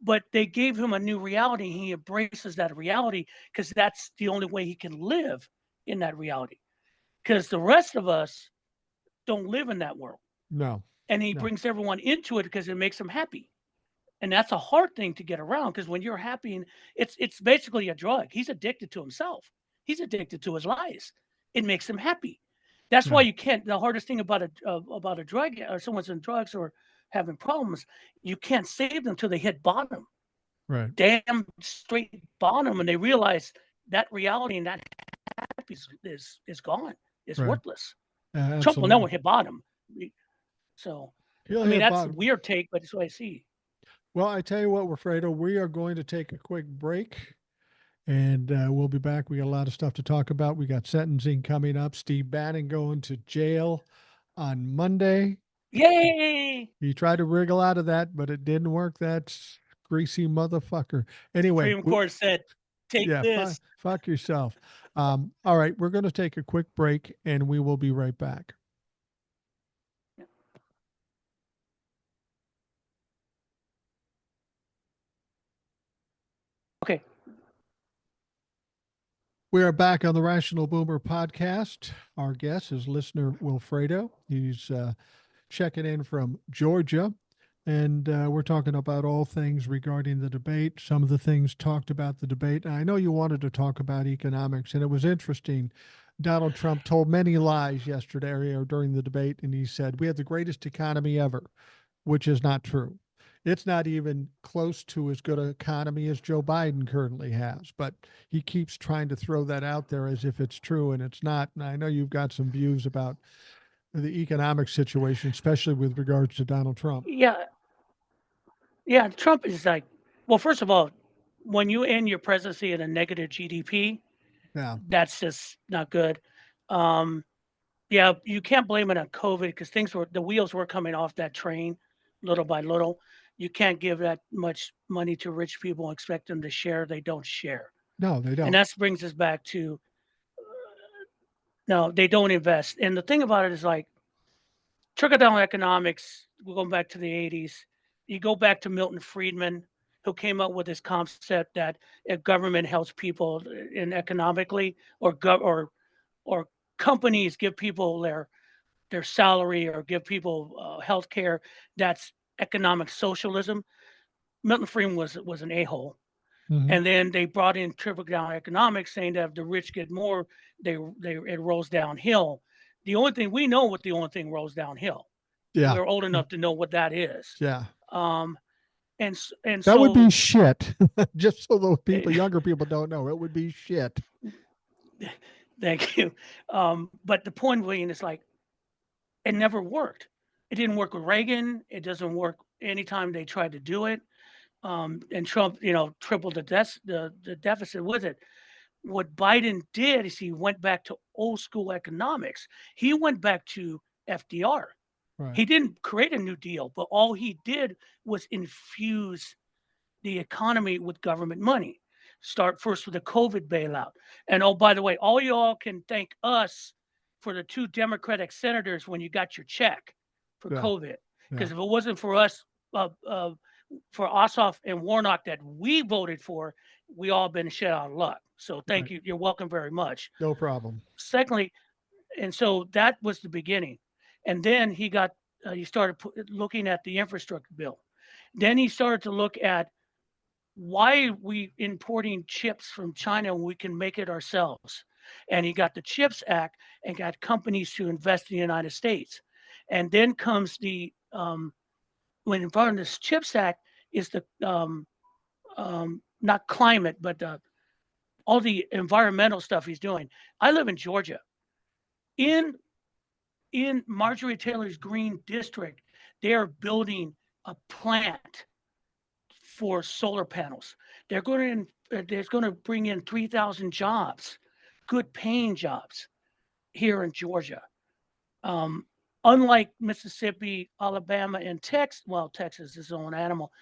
but they gave him a new reality. He embraces that reality because that's the only way he can live in that reality. Because the rest of us don't live in that world, No, and he no. brings everyone into it because it makes him happy. And that's a hard thing to get around because when you're happy, and it's basically a drug. He's addicted to himself. He's addicted to his lies. It makes him happy. That's why Yeah, you can't. The hardest thing about a drug, or someone's in drugs or having problems, you can't save them till they hit bottom, right. damn straight bottom, and they realize that reality and that happy is gone, is Right. worthless. Trump will never Absolutely. hit bottom. So, He'll I mean, hit that's a bottom. weird take, but it's what I see. Well, I tell you what, Wilfredo, we are going to take a quick break and we'll be back. We got a lot of stuff to talk about. We got sentencing coming up. Steve Bannon going to jail on Monday. Yay! He tried to wriggle out of that, but it didn't work. That's greasy motherfucker. Anyway, Supreme Court said, "Take yeah, this." fuck yourself. All right, we're going to take a quick break and we will be right back. Okay. We are back on the Rational Boomer podcast. Our guest is listener Wilfredo. He's checking in from Georgia. And we're talking about all things regarding the debate, some of the things talked about the debate. And I know you wanted to talk about economics, and it was interesting. Donald Trump told many lies yesterday or during the debate, and he said, "We have the greatest economy ever," which is not true. It's not even close to as good an economy as Joe Biden currently has, but he keeps trying to throw that out there as if it's true, and it's not. And I know you've got some views about the economic situation, especially with regards to Donald Trump. Yeah, yeah. Trump is like, well, first of all, when you end your presidency at a negative GDP, Yeah. that's just not good. Um, yeah, you can't blame it on COVID because the wheels were coming off that train little by little. You can't give that much money to rich people and expect them to share. They don't share. No, they And don't. that brings us back to no, they don't invest. And the thing about it is like, trickle down economics, we're going back to the 80s. You go back to Milton Friedman, who came up with this concept that if government helps people in economically, or companies give people their salary or give people health care, that's economic socialism. Milton Friedman was an a-hole. Hmm. And then they brought in trickle down economics, saying that if the rich get more, they it rolls downhill. The only thing we know what the only thing rolls downhill. Yeah. We're old enough to know what that is. Yeah. Um, and That would be so shit. Just so those people, younger people don't know, it would be shit. thank you. But the point being is like it never worked. It didn't work with Reagan. It doesn't work anytime they tried to do it. And Trump, tripled the deficit with it. What Biden did is he went back to old school economics. He went back to FDR. Right. He didn't create a new deal, but all he did was infuse the economy with government money. Start first with the COVID bailout. And oh, by the way, all y'all can thank us for the 2 Democratic senators when you got your check for Yeah. COVID. Because Yeah. if it wasn't for us, for Ossoff and Warnock that we voted for, we all been shit out of luck. So thank Right. you. You're welcome very much. No problem. Secondly, and so that was the beginning. And then he started looking at the infrastructure bill. Then he started to look at why are we importing chips from China when we can make it ourselves. And he got the CHIPS Act and got companies to invest in the United States. And then comes the when involved in this CHIPS Act is the not climate, but all the environmental stuff he's doing. I live in Georgia. In Marjorie Taylor's Green District, they are building a plant for solar panels. They're going to bring in 3,000 jobs, good paying jobs here in Georgia. Unlike Mississippi, Alabama, and Texas, well, Texas is its own animal.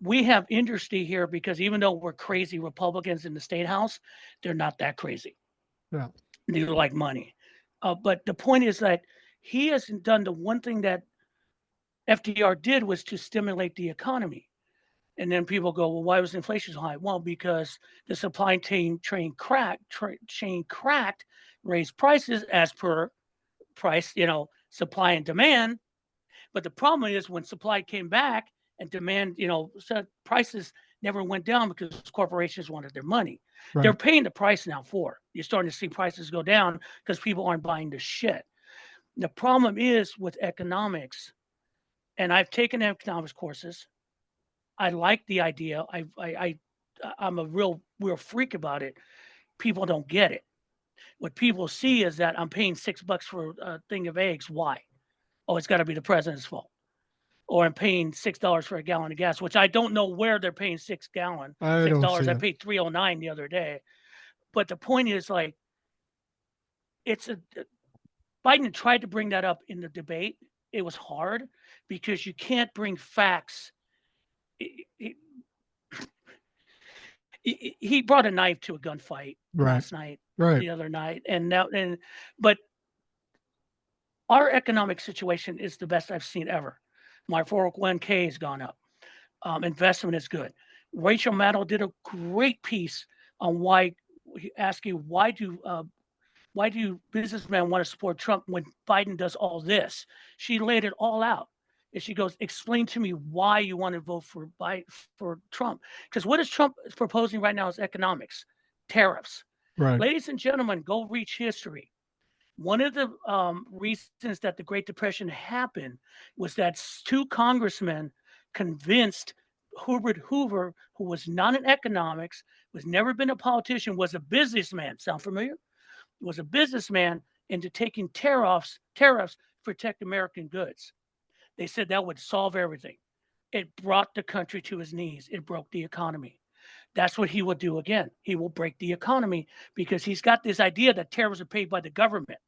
We have industry here because even though we're crazy Republicans in the state house, they're not that crazy. Yeah. They like money. But the point is that he hasn't done the one thing that FDR did was to stimulate the economy. And then people go, well, why was inflation so high? Well, because the supply chain cracked, raised prices as per price, supply and demand. But the problem is when supply came back and demand, so prices never went down because corporations wanted their money. Right. They're paying the price now for it. You're starting to see prices go down because people aren't buying the shit. The problem is with economics, and I've taken economics courses. I like the idea. I'm a real freak about it. People don't get it. What people see is that I'm paying $6 for a thing of eggs. Why? Oh, it's got to be the president's fault. Or I'm paying $6 for a gallon of gas, which I don't know where they're paying $6. I don't see I it. paid $3.09 the other day. But the point is, like, Biden tried to bring that up in the debate. It was hard because you can't bring facts. He brought a knife to a gunfight last night, the other night, but our economic situation is the best I've seen ever. My 401k has gone up. Investment is good. Rachel Maddow did a great piece on asking why do businessmen want to support Trump when Biden does all this? She laid it all out. And she goes, explain to me why you want to vote for Trump. Because what is Trump proposing right now is economics, tariffs. Right. Ladies and gentlemen, go reach history. One of the reasons that the Great Depression happened was that 2 congressmen convinced Herbert Hoover, who was not in economics, was never been a politician, was a businessman. Sound familiar? Was a businessman into taking tariffs to protect American goods. They said that would solve everything. It brought the country to his knees. It broke the economy. That's what he will do again. He will break the economy because he's got this idea that tariffs are paid by the government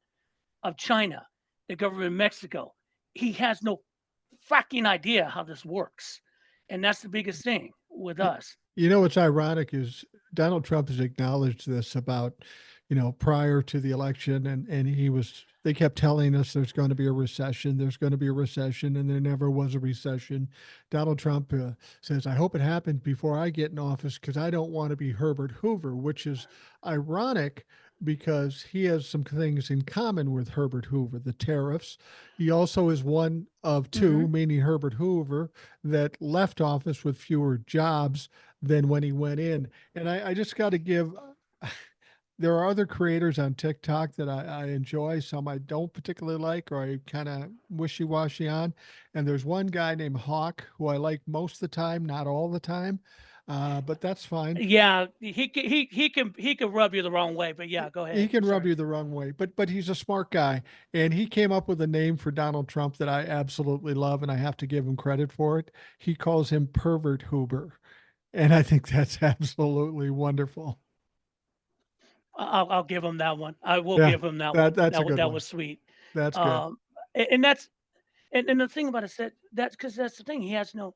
of China, the government of Mexico. He has no fucking idea how this works. And that's the biggest thing with us. What's ironic is Donald Trump has acknowledged this about, prior to the election, and they kept telling us there's going to be a recession, and there never was a recession. Donald Trump says, I hope it happens before I get in office because I don't want to be Herbert Hoover, which is ironic because he has some things in common with Herbert Hoover, the tariffs. He also is one of 2, meaning Herbert Hoover, that left office with fewer jobs than when he went in. And I just got to give, there are other creators on TikTok that I enjoy. Some I don't particularly like, or I kind of wishy-washy on. And there's one guy named Hawk who I like most of the time, not all the time. But that's fine. Yeah, he can rub you the wrong way, but yeah, go ahead. He can rub you the wrong way, but he's a smart guy, and he came up with a name for Donald Trump that I absolutely love, and I have to give him credit for it. He calls him Pervert Hoover, and I think that's absolutely wonderful. I'll give him that one. I will give him that one. That was sweet. That's good. And the thing about it is that's because that's the thing. He has no.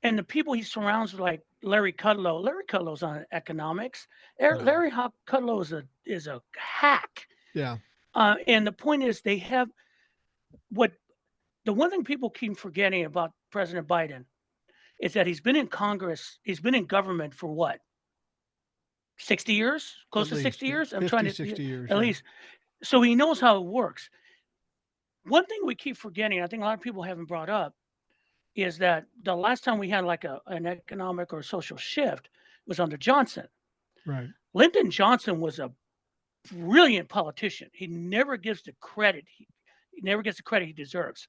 And the people he surrounds with, like Larry Kudlow. Larry Kudlow's on economics. No. Larry Kudlow is a hack. Yeah. And the point is, they have what the one thing people keep forgetting about President Biden is that he's been in Congress, he's been in government for what? 60 years? Close to 60 years? I'm 50, trying to 60 years. at least. So he knows how it works. One thing we keep forgetting, I think a lot of people haven't brought up, is that the last time we had like an economic or social shift was under Johnson. Right. Lyndon Johnson was a brilliant politician. He never gets the credit. He never gets the credit he deserves,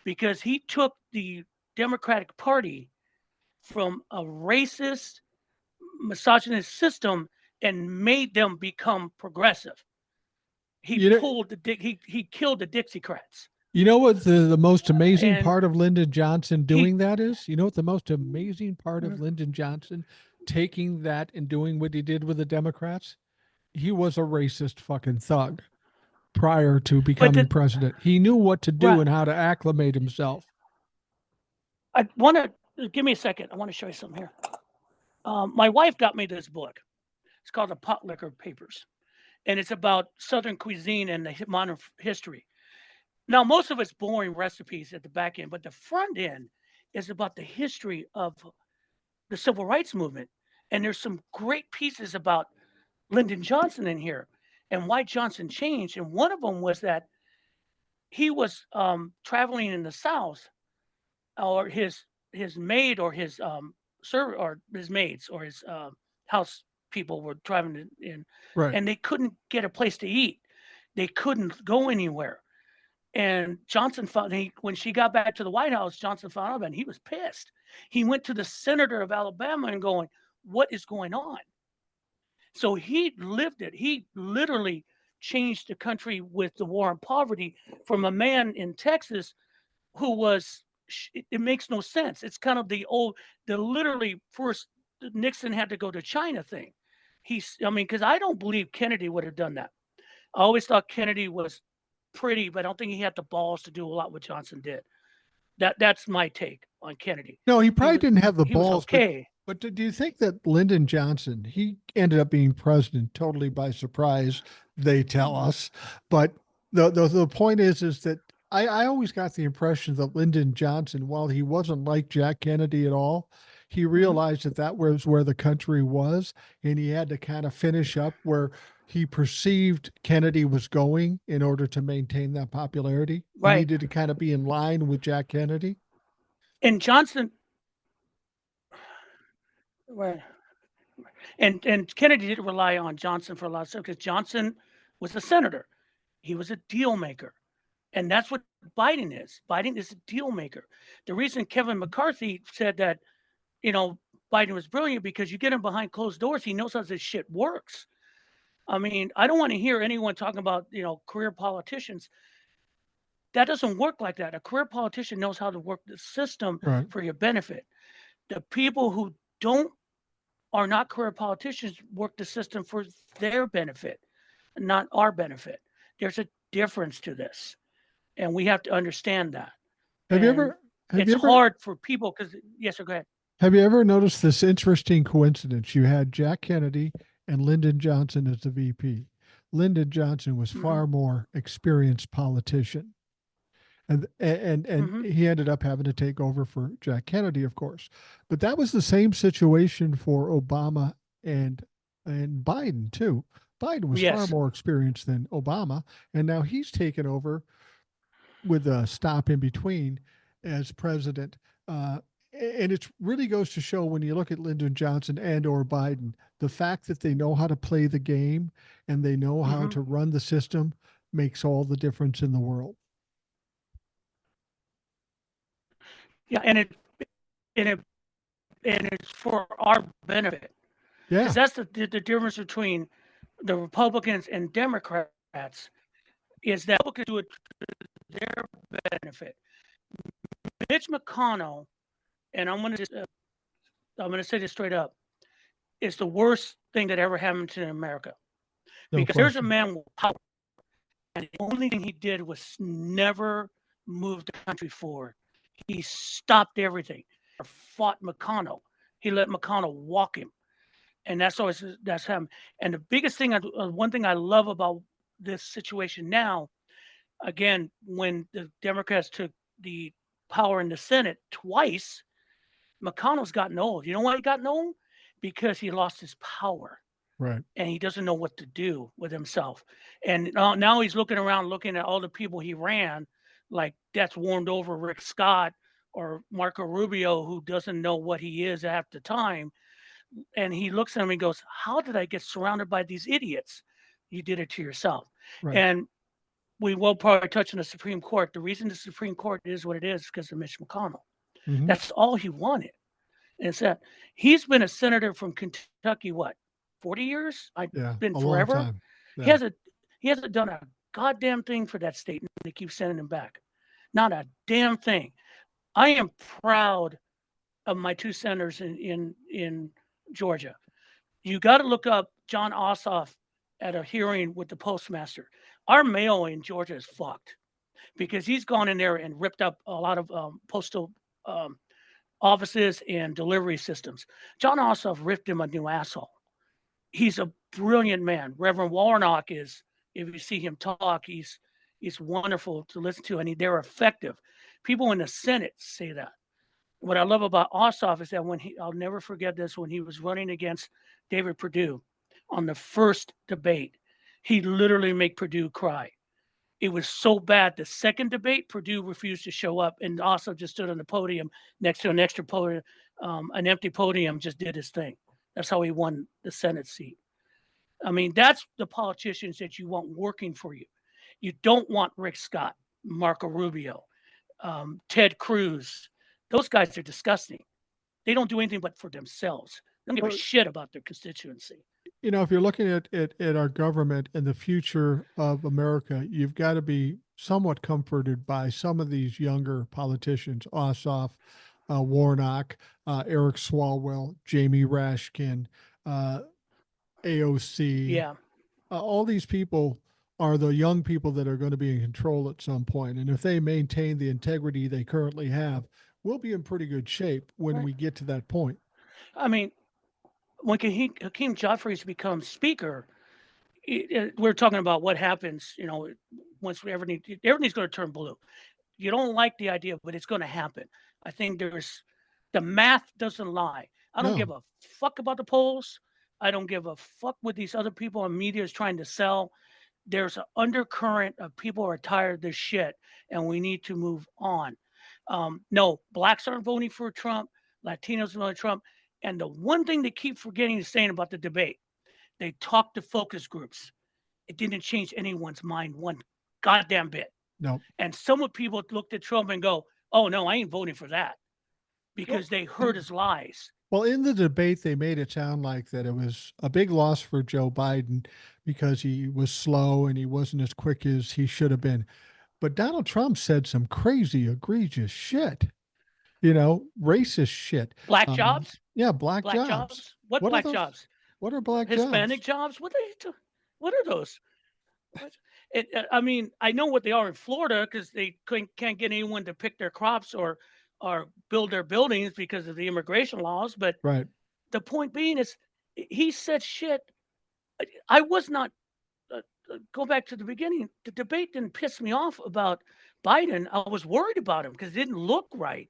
because he took the Democratic Party from a racist, misogynist system and made them become progressive. He killed the Dixiecrats. You know what the most amazing part of Lyndon Johnson doing that is? You know what the most amazing part of Lyndon Johnson taking that and doing what he did with the Democrats? He was a racist fucking thug prior to becoming president. He knew what to do and how to acclimate himself. I want to give me a second. I want to show you something here. My wife got me this book. It's called The Pot Liquor Papers, and it's about Southern cuisine and the modern history. Now, most of it's boring recipes at the back end, but the front end is about the history of the civil rights movement. And there's some great pieces about Lyndon Johnson in here and why Johnson changed. And one of them was that he was traveling in the South, or his maid or his servant or his maids or his house people were traveling in, and they couldn't get a place to eat. They couldn't go anywhere. And Johnson found, when she got back to the White House, Johnson found out, and he was pissed. He went to the senator of Alabama and going, "What is going on?" So he lived it. He literally changed the country with the war on poverty from a man in Texas who was, it makes no sense. It's kind of the literally first Nixon had to go to China thing. Because I don't believe Kennedy would have done that. I always thought Kennedy was pretty, but I don't think he had the balls to do a lot what Johnson did. That's my take on Kennedy. No, he probably didn't have the balls. Okay. But do you think that Lyndon Johnson, he ended up being president totally by surprise, they tell us. But the point is that I always got the impression that Lyndon Johnson, while he wasn't like Jack Kennedy at all, he realized that was where the country was, and he had to kind of finish up where he perceived Kennedy was going in order to maintain that popularity. Right. He needed to kind of be in line with Jack Kennedy. And Johnson, right. And Kennedy didn't rely on Johnson for a lot of stuff, because Johnson was a senator. He was a deal maker. And that's what Biden is. Biden is a deal maker. The reason Kevin McCarthy said that, Biden was brilliant, because you get him behind closed doors, he knows how this shit works. I mean, I don't want to hear anyone talking about, career politicians. That doesn't work like that. A career politician knows how to work the system for your benefit. The people who are not career politicians work the system for their benefit, not our benefit. There's a difference to this, and we have to understand that. It's hard for people because, yes, sir, go ahead. Have you ever noticed this interesting coincidence? You had Jack Kennedy and Lyndon Johnson as the VP. Lyndon Johnson was far more experienced politician. And he ended up having to take over for Jack Kennedy, of course. But that was the same situation for Obama and Biden, too. Biden was far more experienced than Obama, and now he's taken over with a stop in between as president. And it really goes to show, when you look at Lyndon Johnson and or Biden, the fact that they know how to play the game and they know how to run the system makes all the difference in the world. Yeah, and it's for our benefit. Yeah, because that's the difference between the Republicans and Democrats, is that Republicans do it to their benefit. Mitch McConnell, and I'm going to say this straight up, is the worst thing that ever happened to America. Because there's a man with power, and the only thing he did was never move the country forward. He stopped everything. fought McConnell. He let McConnell walk him, and that's him. And the biggest thing, one thing I love about this situation now, again, when the Democrats took the power in the Senate twice, McConnell's gotten old. You know why he gotten old? Because he lost his power Right. and he doesn't know what to do with himself. And now he's looking around, looking at all the people he ran, like that's warmed over Rick Scott or Marco Rubio, who doesn't know what he is at the time. And he looks at him and goes, "How did I get surrounded by these idiots? You did it to yourself." Right. And we will probably touch on the Supreme Court. The reason the Supreme Court is what it is because of Mitch McConnell. Mhm. That's all he wanted. And it's that he's been a senator from Kentucky, what, 40 years? I've Yeah. been A long forever. time. He Yeah. hasn't done a goddamn thing for that state, and they keep sending him back. Not a damn thing. I am proud of my two senators in Georgia. You got to look up John Ossoff at a hearing with the postmaster. Our mail in Georgia is fucked because he's gone in there and ripped up a lot of postal offices and delivery systems. John Ossoff ripped him a new asshole. He's a brilliant man. Reverend Warnock is, if you see him talk, he's wonderful to listen to, and they're effective. People in the Senate say that. What I love about Ossoff is that I'll never forget this, when he was running against David Perdue on the first debate, he literally made Perdue cry. It was so bad. The second debate, Perdue refused to show up, and Ossoff just stood on the podium next to an extra podium, an empty podium, just did his thing. That's how he won the Senate seat. I mean, that's the politicians that you want working for you. You don't want Rick Scott, Marco Rubio, Ted Cruz. Those guys are disgusting. They don't do anything but for themselves. They don't give a Well, shit about their constituency. if you're looking at our government and the future of America, you've got to be somewhat comforted by some of these younger politicians: Ossoff, Warnock, Eric Swalwell, Jamie Rashkin, uh, AOC. Yeah. All these people are the young people that are going to be in control at some point. And if they maintain the integrity they currently have, we'll be in pretty good shape when Right. we get to that point. I mean, when Hakeem Jeffries becomes speaker, we're talking about what happens, once everything's going to turn blue. You don't like the idea, but it's going to happen. I think the math doesn't lie. I don't give No, a fuck about the polls. I don't give a fuck what these other people in media is trying to sell. There's an undercurrent of people are tired of this shit, and we need to move on. No, blacks aren't voting for Trump. Latinos are voting for Trump. And the one thing they keep forgetting is saying about the debate, they talked to focus groups. It didn't change anyone's mind one goddamn bit. no. And some of people looked at Trump and go, "Oh no, I ain't voting for that," because they heard his lies. Well, in the debate, they made it sound like that it was a big loss for Joe Biden because he was slow and he wasn't as quick as he should have been. But Donald Trump said some crazy, egregious shit, racist shit. Black jobs, Yeah, black black jobs. jobs. What What are black those? jobs? What are black Hispanic jobs? jobs. What are those? I mean, I know what they are in Florida because they can't get anyone to pick their crops or build their buildings because of the immigration laws. But Right. the point being is, he said shit. I was not. Go back to the beginning. The debate didn't piss me off about Biden. I was worried about him because it didn't look right.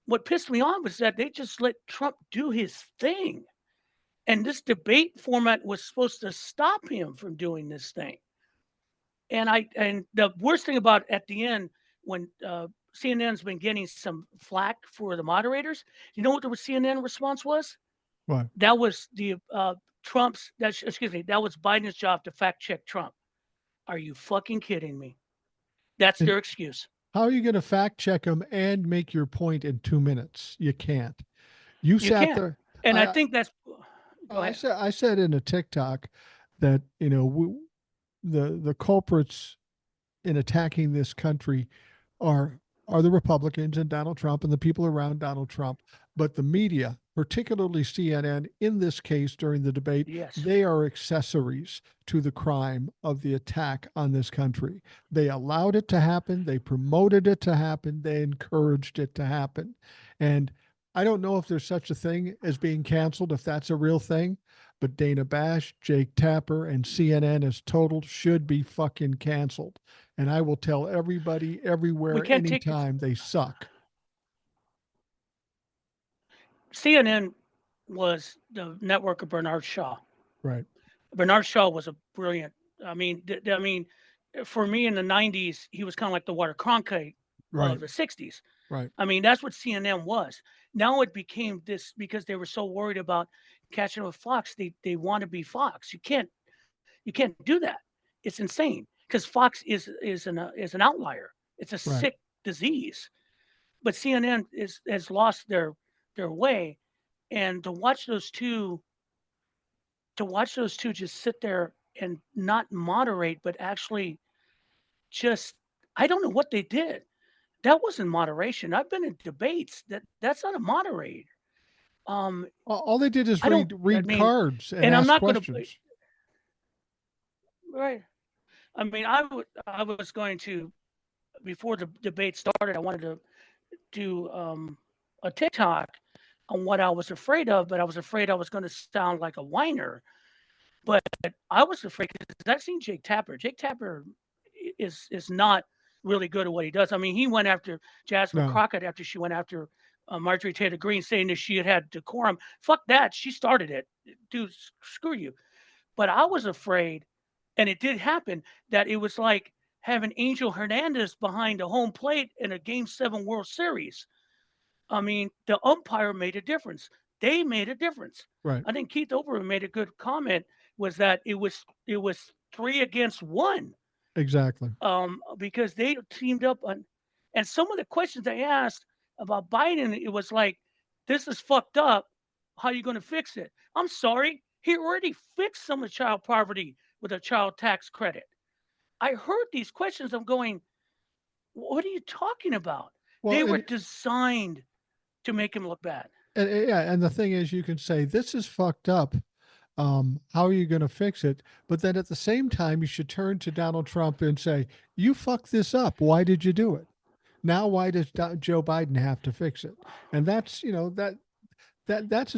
What pissed me off was that they just let Trump do his thing, and this debate format was supposed to stop him from doing this thing. And the worst thing about at the end, when CNN's been getting some flack for the moderators, you know what the CNN response was? What? That was the that was Biden's job to fact check Trump. Are you fucking kidding me? That's And their excuse. how are you going to fact check them and make your point in 2 minutes? You can't. You You sat can't. there. And I I think that's go I ahead. said in a TikTok that the culprits in attacking this country are the Republicans and Donald Trump and the people around Donald Trump, but the media, particularly CNN, in this case during the debate, Yes. they are accessories to the crime of the attack on this country. They allowed it to happen, they promoted it to happen, they encouraged it to happen. And I don't know if there's such a thing as being canceled, if that's a real thing, but Dana Bash, Jake Tapper, and CNN as total should be fucking canceled. And I will tell everybody, We everywhere, can't take it. anytime they suck. CNN was the network of Bernard Shaw. Right. Bernard Shaw was a brilliant. I mean, for me in the '90s, he was kind of like the Walter Cronkite Right. of the '60s. Right. I mean, that's what CNN was. Now it became this because they were so worried about catching with Fox. They want to be Fox. You can't do that. It's insane because Fox is an outlier. It's a Right. sick disease. But CNN has lost their way, and to watch those two just sit there and not moderate, but actually just I don't know what they did. That wasn't moderation. I've been in debates. That's not a moderate. All they did is I don't. I read mean, cards and and I'm ask not going to. questions. Right. I mean, I was going to before the debate started. I wanted to do a TikTok on what I was afraid of, but I was afraid I was going to sound like a whiner. But I was afraid because I've seen Jake Tapper. Jake Tapper is not really good at what he does. I mean, he went after Jasmine No. Crockett after she went after Marjorie Taylor Greene, saying that she had decorum. Fuck that. She started it. Dude, screw you. But I was afraid, and it did happen, that it was like having Angel Hernandez behind a home plate in a Game 7 World Series. I mean, the umpire made a difference. They made a difference. Right. I think Keith Olbermann made a good comment, was that it was 3-1. Exactly. Because they teamed up on, and some of the questions they asked about Biden, it was like, this is fucked up. How are you going to fix it? I'm sorry. He already fixed some of child poverty with a child tax credit. I heard these questions. I'm going, what are you talking about? Well, They were designed to make him look bad. and the thing is, you can say this is fucked up. How are you going to fix it? But then at the same time, you should turn to Donald Trump and say, you fucked this up. Why did you do it? Now, why does Joe Biden have to fix it? And that's, that's,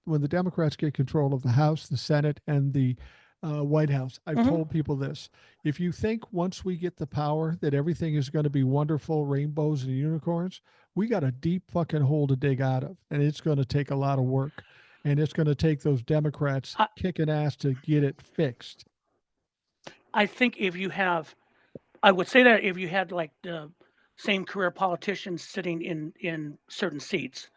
when the Democrats get control of the House, the Senate, and the White House, I've told people this. If you think once we get the power that everything is going to be wonderful, rainbows and unicorns, we got a deep fucking hole to dig out of. And it's going to take a lot of work. And it's going to take those Democrats kicking ass to get it fixed. I think I would say that if you had like the same career politicians sitting in certain seats,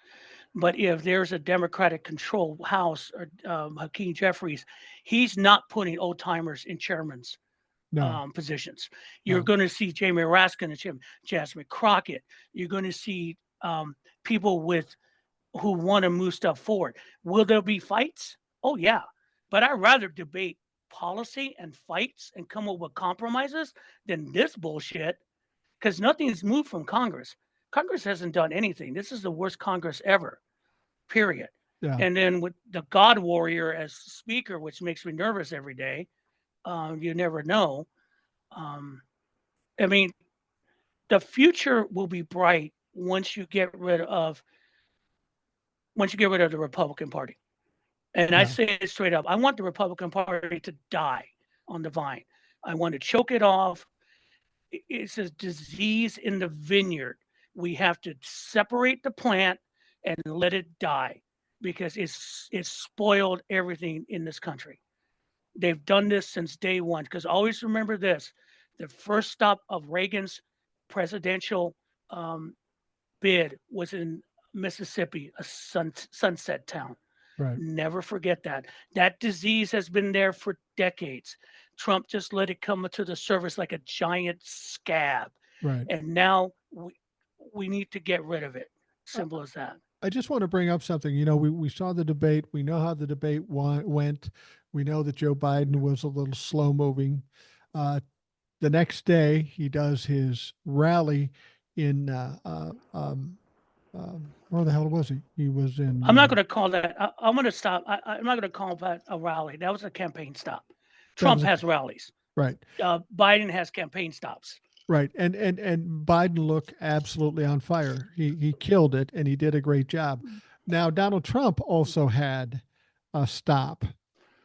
but if there's a Democratic controlled House or Hakeem Jeffries, he's not putting old timers in chairman's positions. You're going to see Jamie Raskin and Jasmine Crockett. You're going to see people who want to move stuff forward. Will there be fights? Oh, yeah. But I'd rather debate policy and fights and come up with compromises than this bullshit, because nothing's moved from Congress. Congress hasn't done anything. This is the worst Congress ever, period. Yeah. And then with the God Warrior as speaker, which makes me nervous every day, you never know. I mean, the future will be bright once you get rid of the Republican Party. And I say it straight up. I want the Republican Party to die on the vine. I want to choke it off. It's a disease in the vineyard. We have to separate the plant and let it die, because it's spoiled everything in this country. They've done this since day one. Because always remember this: the first stop of Reagan's presidential bid was in Mississippi, a sunset town. Right. Never forget that. That disease has been there for decades. Trump just let it come to the surface like a giant scab. Right. And now we need to get rid of it. Simple as that. I just want to bring up something. We saw the debate. We know how the debate went. We know that Joe Biden was a little slow moving. The next day, he does his rally in where the hell was he? He was in. I'm not going to call that. I'm going to stop. I'm not going to call that a rally. That was a campaign stop. Trump has rallies. Right. Biden has campaign stops. Right. And Biden looked absolutely on fire. He killed it and he did a great job. Now Donald Trump also had a stop,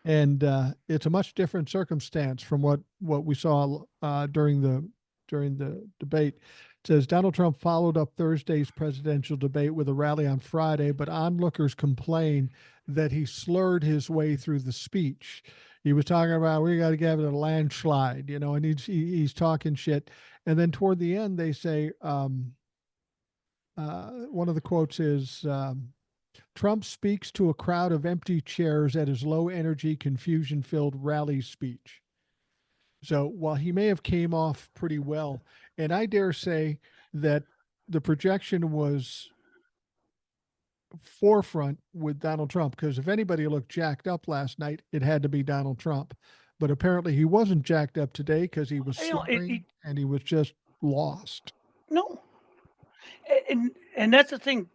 and it's a much different circumstance from what we saw during the debate. It says Donald Trump followed up Thursday's presidential debate with a rally on Friday, but onlookers complain that he slurred his way through the speech. He was talking about we got to give it a landslide, and he's talking shit. And then toward the end, they say one of the quotes is. Trump speaks to a crowd of empty chairs at his low energy, confusion filled rally speech. So while he may have came off pretty well, and I dare say that the projection was forefront with Donald Trump, because if anybody looked jacked up last night, it had to be Donald Trump. But apparently he wasn't jacked up today because he was slurring and he was just lost. No, and that's the thing.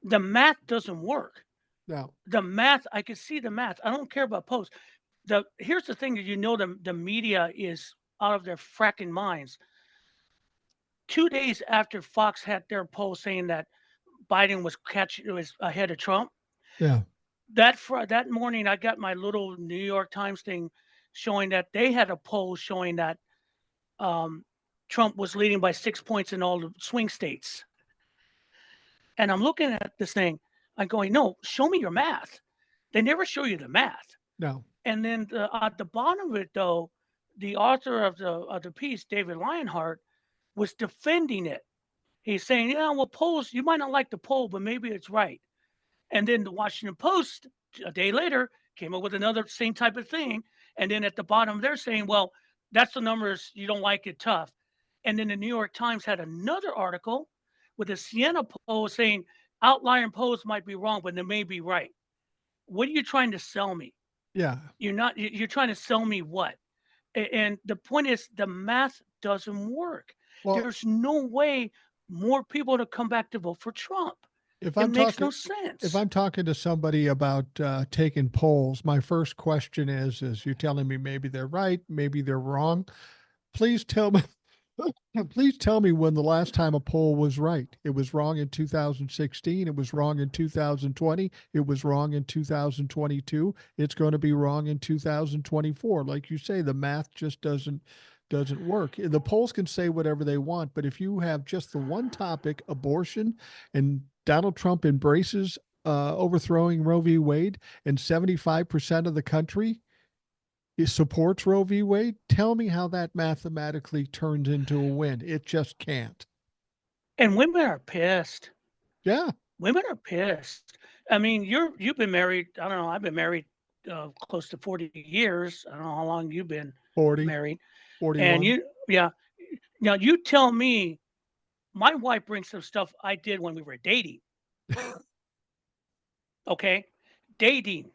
The math doesn't work. No. The math, I can see the math. I don't care about posts. Here's the thing that the media is out of their fracking minds. 2 days after Fox had their poll saying that Biden was ahead of Trump, Yeah. that morning I got my little New York Times thing showing that they had a poll showing that Trump was leading by 6 points in all the swing states. And I'm looking at this thing, I'm going, no, show me your math. They never show you the math. No. And then at the bottom of it, though, the author of the piece, David Lionheart, was defending it. He's saying, yeah, well, polls, you might not like the poll, but maybe it's right. And then the Washington Post, a day later, came up with another same type of thing. And then at the bottom, they're saying, well, that's the numbers. You don't like it, tough. And then the New York Times had another article with a Siena poll saying outlier polls might be wrong, but they may be right. What are you trying to sell me? Yeah. You're trying to sell me what? And the point is the math doesn't work. Well, there's no way more people to come back to vote for Trump. It makes no sense. If I'm talking to somebody about taking polls, my first question is you're telling me maybe they're right, maybe they're wrong. Please tell me. Please tell me when the last time a poll was right. It was wrong in 2016. It was wrong in 2020. It was wrong in 2022. It's going to be wrong in 2024. Like you say, the math just doesn't work. The polls can say whatever they want, but if you have just the one topic, abortion, and Donald Trump embraces overthrowing Roe v. Wade, and 75% of the country supports Roe v. Wade, tell me how that mathematically turns into a win. It just can't. And women are pissed. Yeah. Women are pissed. I mean, you've been married. I don't know. I've been married close to 40 years. I don't know how long you've been 40, married. 41. And now you tell me, my wife brings some stuff I did when we were dating. Okay. Dating.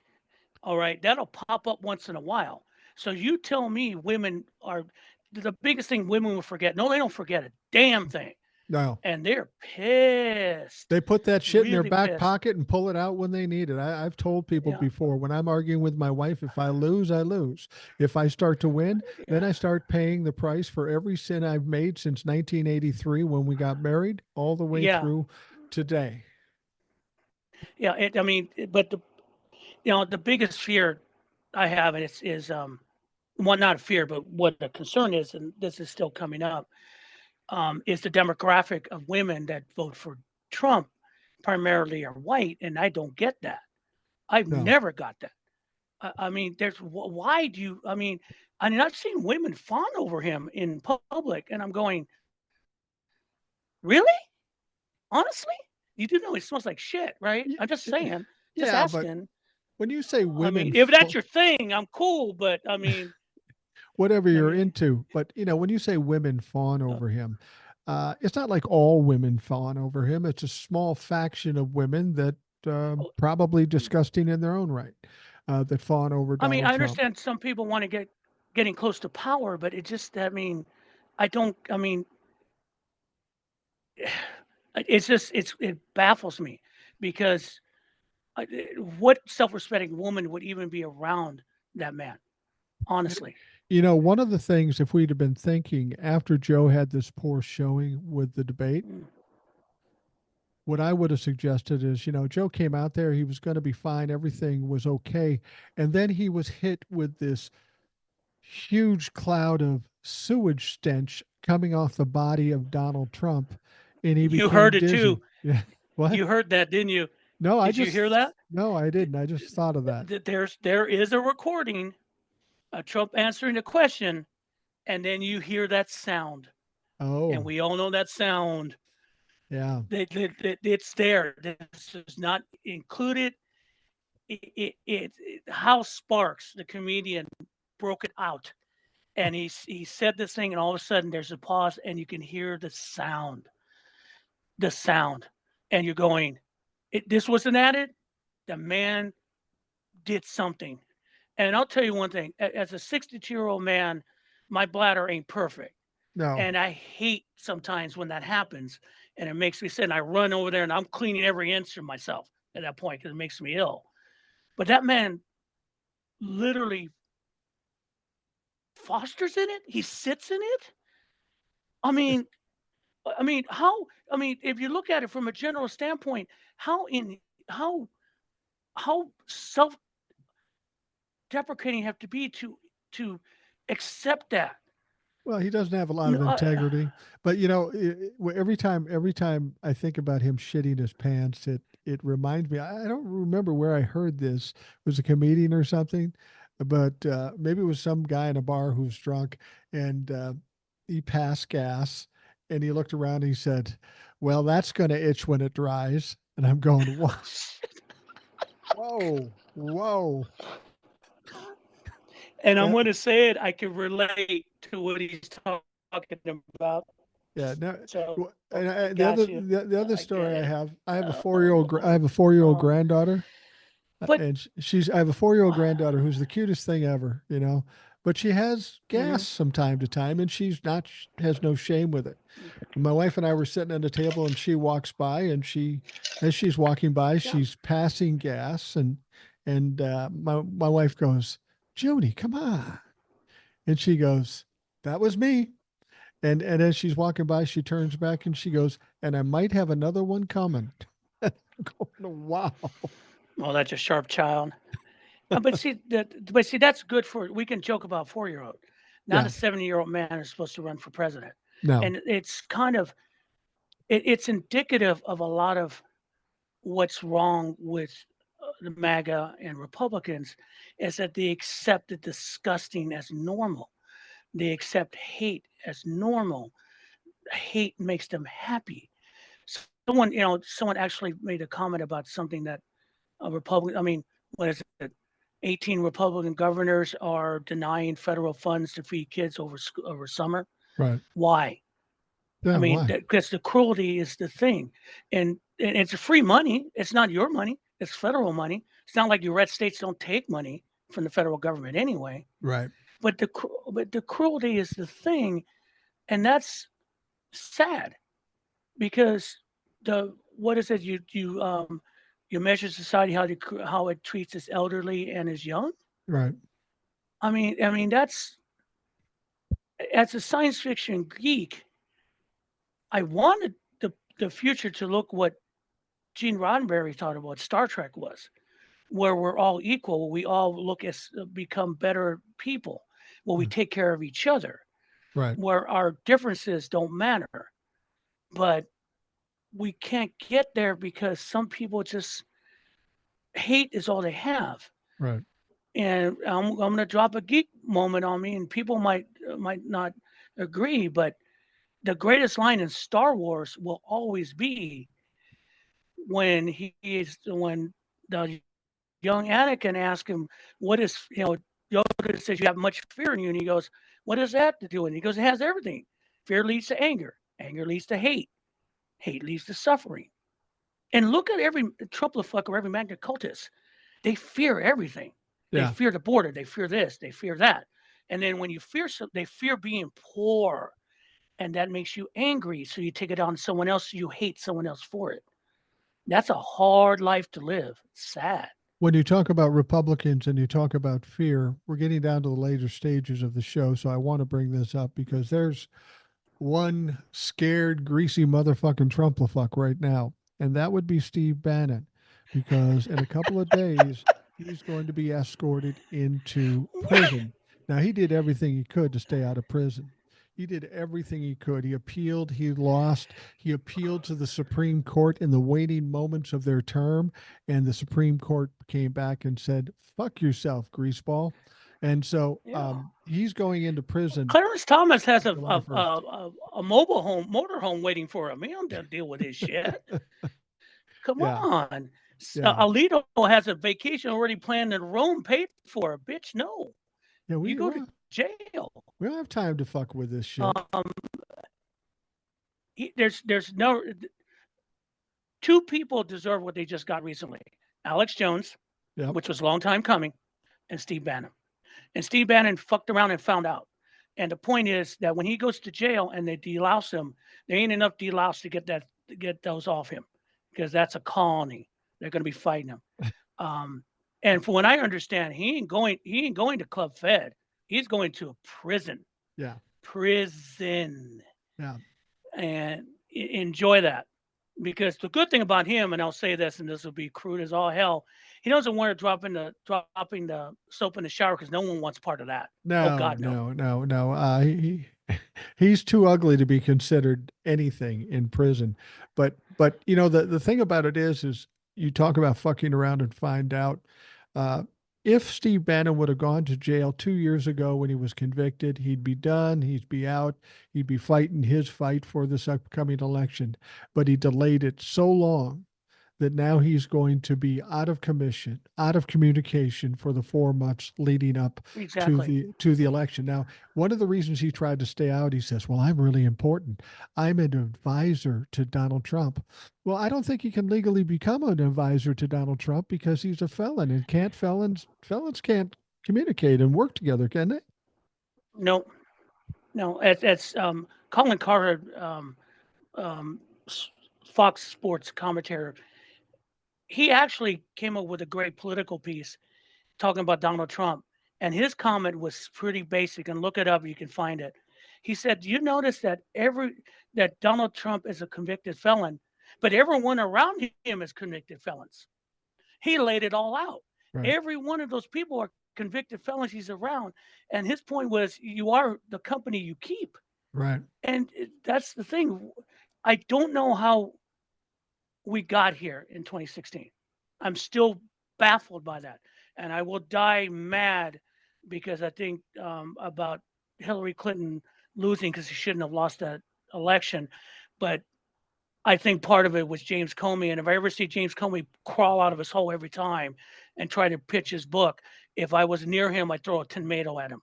All right. That'll pop up once in a while. So you tell me women are the biggest thing women will forget. No, they don't forget a damn thing. No. And they're pissed. They put that shit in their Really back pissed. pocket and pull it out when they need it. I've told people before, when I'm arguing with my wife, if I lose, I lose. If I start to win, then I start paying the price for every sin I've made since 1983 when we got married, all the way through today. Yeah, but the biggest fear I have is well, not a fear, but what the concern is, and this is still coming up, is the demographic of women that vote for Trump primarily are white, and I don't get that. I've never got that. I mean, why do you? I mean, I've seen women fawn over him in public, and I'm going, really? Honestly, you do know he smells like shit, right? I'm just saying, just asking. But when you say women, if that's your thing, I'm cool. But I mean, whatever you're into. But when you say women fawn over him, it's not like all women fawn over him. It's a small faction of women that probably disgusting in their own right that fawn over Donald Trump. I understand some people want to getting close to power, but it just, it baffles me, because what self-respecting woman would even be around that man? Honestly. You know, one of the things, if we'd have been thinking after Joe had this poor showing with the debate, Mm. what I would have suggested is, Joe came out there, he was going to be fine, everything was okay. And then he was hit with this huge cloud of sewage stench coming off the body of Donald Trump, and he You became heard it dizzy. too. Yeah. What? You heard that, didn't you? No, Did you hear that? no, I didn't. I just thought of that. There is a recording of Trump answering a question, and then you hear that sound, and Oh, we all know that sound. yeah. It's there. This is not included. House Sparks, the comedian, broke it out, and he said this thing, and all of a sudden there's a pause, and you can hear the sound, and you're going, this wasn't added. The man did something. And I'll tell you one thing: as a 62-year-old man, my bladder ain't perfect, No. and I hate sometimes when that happens, and it makes me sick. And I run over there, and I'm cleaning every inch of myself at that point because it makes me ill. But that man literally fosters in it. He sits in it. I mean, how? I mean, if you look at it from a general standpoint, how in how self-deprecating you have to be to accept that. Well, he doesn't have a lot You of know, integrity, but every time I think about him shitting his pants, it reminds me. I don't remember where I heard this. It was a comedian or something, but maybe it was some guy in a bar who was drunk, and he passed gas, and he looked around and he said, "Well, that's going to itch when it dries." And I'm going, "Whoa, whoa, whoa." and I'm That, going to say it. I can relate to what he's talking about. Yeah, no. So And I the other got you. the other I get story it. I have a 4 year old I have a 4 year old Um, granddaughter, but and she's I have a 4 year old granddaughter who's the cutest thing ever, but she has mhm. gas from time to time, and she's not has no shame with it. My wife and I were sitting at a table, and she walks by, and as she's walking by, Yeah. she's passing gas, and my wife goes, "Judy, come on," and she goes, "That was me." And as she's walking by, she turns back and she goes, "And I might have another one coming." Going, wow. Well, that's a sharp child. But see, that's good for. We can joke about 4-year-old. Not a Yeah. 70-year-old man is supposed to run for president, No. and it's kind of it's indicative of a lot of what's wrong with the MAGA and Republicans is that they accept the disgusting as normal. They accept hate as normal. Hate makes them happy. Someone actually made a comment about something that a Republican, I mean, what is it? 18 Republican governors are denying federal funds to feed kids over summer. Right. Why? I Yeah. mean, Why? because the cruelty is the thing, and it's free money. It's not your money. It's federal money. It's not like your red states don't take money from the federal government anyway. Right. But the cruelty is the thing, and that's sad because the what is it you measure society how it treats its elderly and its young. Right. I mean that's as a science fiction geek, I wanted the future to look what Gene Roddenberry thought about Star Trek was, where we're all equal, we all look as become better people, where we Mm. take care of each other, Right. where our differences don't matter. But we can't get there because some people just hate is all they have. Right. And I'm going to drop a geek moment on me, and people might not agree, but the greatest line in Star Wars will always be when the young Anakin asks him, "What is Yoda says you have much fear in you," and he goes, "What does that to do with it?" He goes, "It has everything. Fear leads to anger. Anger leads to hate. Hate leads to suffering." And look at every Trumplifuck or every magna cultist. They fear everything. They Yeah. fear the border. They fear this. They fear that. And then when you fear they fear being poor, and that makes you angry. So you take it on someone else. So you hate someone else for it. That's a hard life to live. It's sad. When you talk about Republicans and you talk about fear, we're getting down to the later stages of the show. So I want to bring this up because there's one scared, greasy motherfucking Trumplafuck right now, and that would be Steve Bannon, because in a couple of days, he's going to be escorted into prison. Now, he did everything he could to stay out of prison. He did everything he could. He appealed, he lost. He appealed to the Supreme Court in the waning moments of their term, and the Supreme Court came back and said, fuck yourself, greaseball. And so Yeah. he's going into prison Clarence Thomas has July 1st. a motorhome waiting for him. He don't deal with his shit. Come Yeah. on. Yeah. Alito has a vacation already planned in Rome, paid for. Bitch, no. Yeah, you go to jail. We don't have time to fuck with this shit. There's no two people deserve what they just got recently. Alex Jones, which was a long time coming, and Steve Bannon. And Steve Bannon fucked around and found out. And the point is that when he goes to jail and they delouse him, there ain't enough delouse to get those off him, because that's a colony. They're going to be fighting him. And from what I understand, he ain't going to Club Fed. He's going to a prison. Yeah. Prison. Yeah. And enjoy that. Because the good thing about him, and I'll say this, and this will be crude as all hell, he doesn't want to dropping the soap in the shower, because no one wants part of that. No, oh God, no. No. He's too ugly to be considered anything in prison. But you know, the thing about it is you talk about fucking around and find out. If Steve Bannon would have gone to jail 2 years ago when he was convicted, he'd be done. He'd be out. He'd be fighting his fight for this upcoming election. But he delayed it so long that now he's going to be out of commission, out of communication for the 4 months leading up to the election. Now, one of the reasons he tried to stay out, he says, well, I'm really important. I'm an advisor to Donald Trump. Well, I don't think he can legally become an advisor to Donald Trump because he's a felon, and felons can't communicate and work together, can they? No. It's Colin Cowherd, Fox Sports commentator. He actually came up with a great political piece talking about Donald Trump. And his comment was pretty basic, and look it up, you can find it. He said, you notice that that Donald Trump is a convicted felon, but everyone around him is convicted felons. He laid it all out. Right. Every one of those people are convicted felons he's around. And his point was, you are the company you keep. Right. And that's the thing. I don't know how we got here in 2016. I'm still baffled by that. And I will die mad because I think about Hillary Clinton losing because she shouldn't have lost that election. But I think part of it was James Comey. And if I ever see James Comey crawl out of his hole every time and try to pitch his book, if I was near him, I'd throw a tomato at him.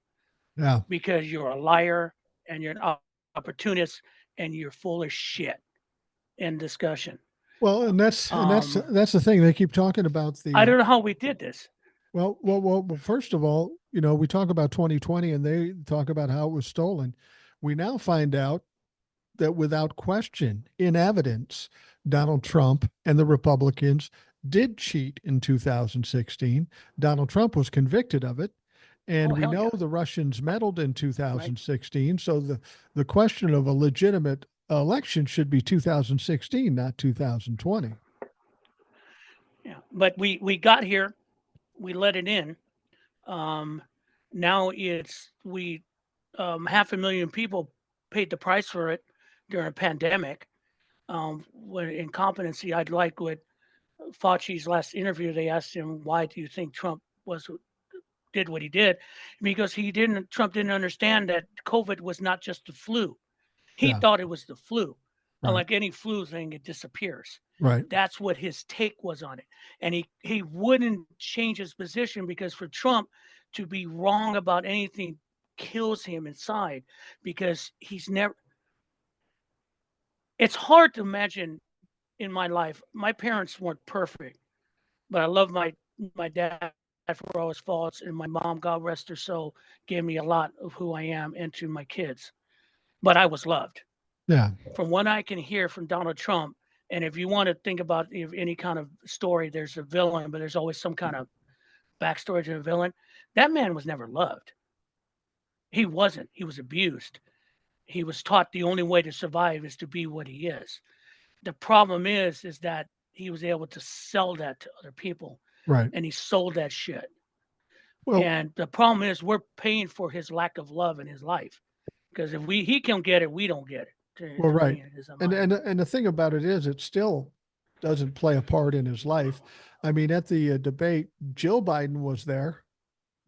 Yeah. Because you're a liar and you're an opportunist and you're full of shit in discussion. Well, and that's the thing. They keep talking about the. I don't know how we did this. Well, first of all, you know, we talk about 2020 and they talk about how it was stolen. We now find out that without question, in evidence, Donald Trump and the Republicans did cheat in 2016. Donald Trump was convicted of it. And we know the Russians meddled in 2016. Right. So the question of a legitimate election should be 2016, not 2020. Yeah, but we got here, we let it in. Now it's 500,000 people paid the price for it during a pandemic. When incompetency, I'd like what Fauci's last interview. They asked him, "Why do you think Trump did what he did?" Because Trump didn't understand that COVID was not just the flu. He thought it was the flu. Right. Like any flu thing, it disappears. Right. That's what his take was on it. And he wouldn't change his position because for Trump to be wrong about anything kills him inside, because he's never. It's hard to imagine in my life. My parents weren't perfect, but I love my dad for all his faults, and my mom, God rest her soul, gave me a lot of who I am and to my kids. But I was loved. Yeah. From what I can hear from Donald Trump, And if you want to think about if any kind of story, there's a villain, but there's always some kind of backstory to the villain. That man was never loved. He wasn't. He was abused. He was taught the only way to survive is to be what he is. The problem is that he was able to sell that to other people, Right. and he sold that shit. Well, And the problem is we're paying for his lack of love in his life, because if he can get it, we don't get it. well, To right. me, it isn't And mine. and the thing about it is, it still doesn't play a part in his life. I mean, at the debate, Jill Biden was there.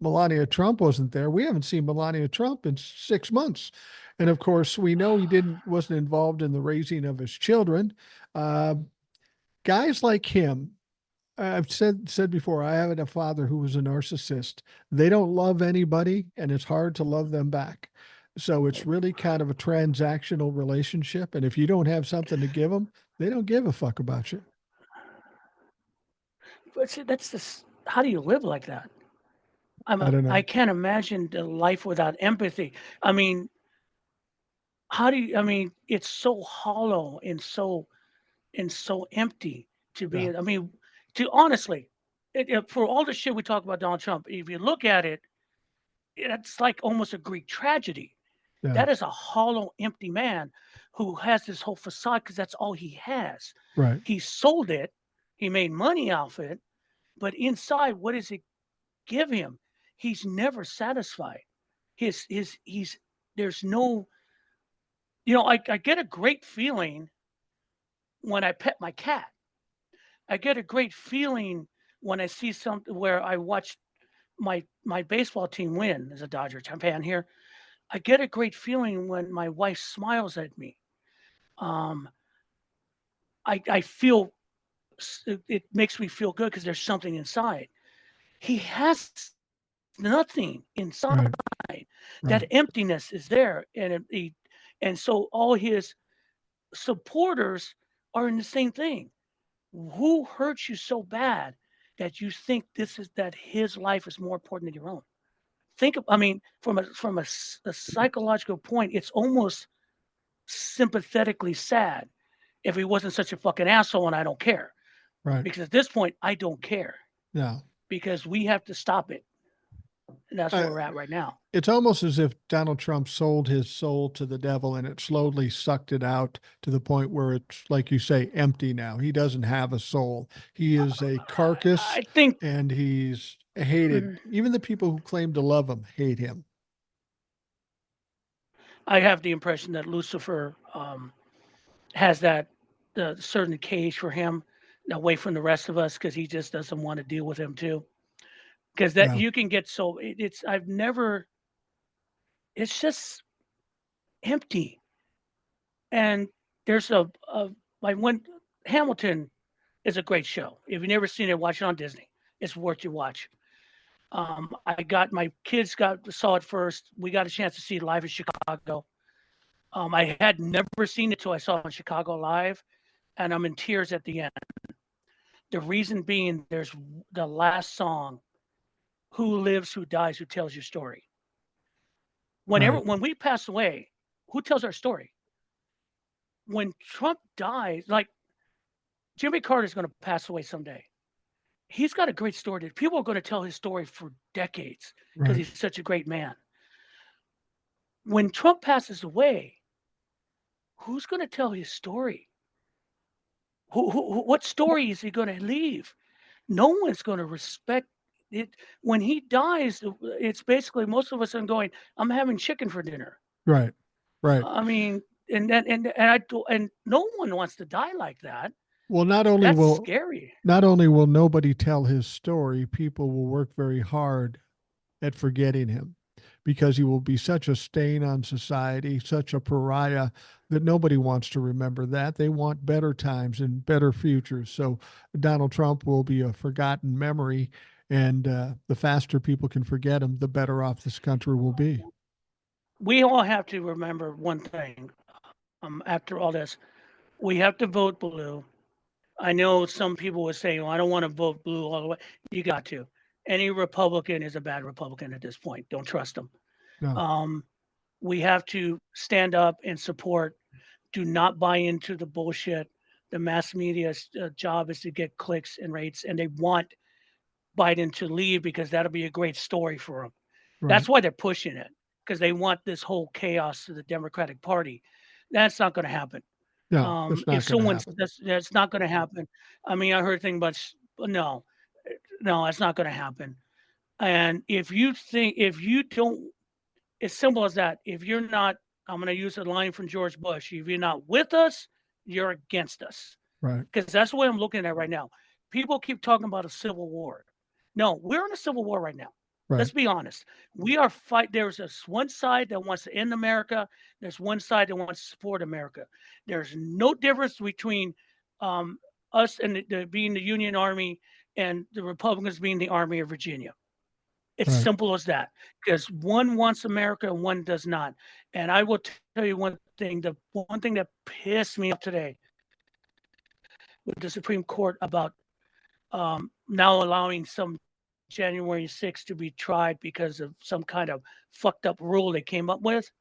Melania Trump wasn't there. We haven't seen Melania Trump in 6 months. And of course, we know he wasn't involved in the raising of his children. Uh, Guys like him, I've said before, I had a father who was a narcissist. They don't love anybody, and it's hard to love them back. So it's really kind of a transactional relationship. And if you don't have something to give them, they don't give a fuck about you. But see, that's just how do you live like that? I don't I know. can't imagine the life without empathy. I mean, how do you? I mean, it's so hollow and so empty to Yeah. be. I mean, to honestly, for all the shit we talk about Donald Trump, if you look at it, it's like almost a Greek tragedy. Yeah. That is a hollow, empty man who has this whole facade because that's all he has. Right. He sold it, he made money off it, but inside, what does it give him? He's never satisfied. He's there's no, I get a great feeling when I pet my cat. I get a great feeling when I see something where I watch my baseball team win as a Dodger fan here. I get a great feeling when my wife smiles at me. Um, I feel it makes me feel good because there's something inside. He has nothing inside. Right. That Right. emptiness is there, and so all his supporters are in the same thing. Who hurt you so bad that you think that his life is more important than your own? I mean, from a psychological point, it's almost sympathetically sad if he wasn't such a fucking asshole and I don't care. Right. Because at this point, I don't care Yeah. because we have to stop it. And that's Uh, where we're at right now. it's almost as if Donald Trump sold his soul to the devil and it slowly sucked it out to the point where it's, like you say, empty now. He doesn't have a soul. He is a carcass I think and he's hated. mm, Even the people who claim to love him hate him. I have the impression that Lucifer has that certain cage for him away from the rest of us because he just doesn't want to deal with him too. Because that Yeah. you can get so I've never. It's just empty, and there's like when Hamilton is a great show. If you've never seen it, watch it on Disney. It's worth your watch. I got my kids saw it first. We got a chance to see it live in Chicago. I had never seen it till I saw it in Chicago live, and I'm in tears at the end. The reason being, there's the last song, "Who lives, who dies, who tells your story." Right. When we pass away, who tells our story? When Trump dies, like Jimmy Carter's going to pass away someday. He's got a great story. People are going to tell his story for decades because Right. he's such a great man. When Trump passes away, who's going to tell his story? What story is he going to leave? No one's going to respect it. When he dies, it's basically most of us are going, I'm having chicken for dinner. Right. Right. I mean, and no one wants to die like that. Well, That's scary. not only will nobody tell his story, people will work very hard at forgetting him because he will be such a stain on society, such a pariah that nobody wants to remember that. They want better times and better futures. So Donald Trump will be a forgotten memory. And the faster people can forget him, the better off this country will be. We all have to remember one thing. After all this, we have to vote blue. I know some people would say, "Well, I don't want to vote blue all the way." You got to. Any Republican is a bad Republican at this point. Don't trust them. No. Um, we have to stand up and support. Do not buy into the bullshit the mass media's job is to get clicks and rates, and they want Biden to leave because that'll be a great story for them. Right. That's why they're pushing it, because they want this whole chaos to the Democratic Party. That's not going to happen. No, it's not If going to someone's happen. that's not going to happen. I mean, I heard things, but no, that's not going to happen. And if you don't, as simple as that. If you're not, I'm going to use a line from George Bush. If you're not with us, you're against us. Right. Because that's the way I'm looking at right now. People keep talking about a civil war. No, we're in a civil war right now. Right. Let's be honest. We are fight. There's this one side that wants to end America. There's one side that wants to support America. There's no difference between us and being the Union Army and the Republicans being the Army of Virginia. It's Right. simple as that. Because one wants America and one does not. And I will tell you one thing. The one thing that pissed me off today with the Supreme Court about now allowing some January 6th to be tried because of some kind of fucked up rule they came up with,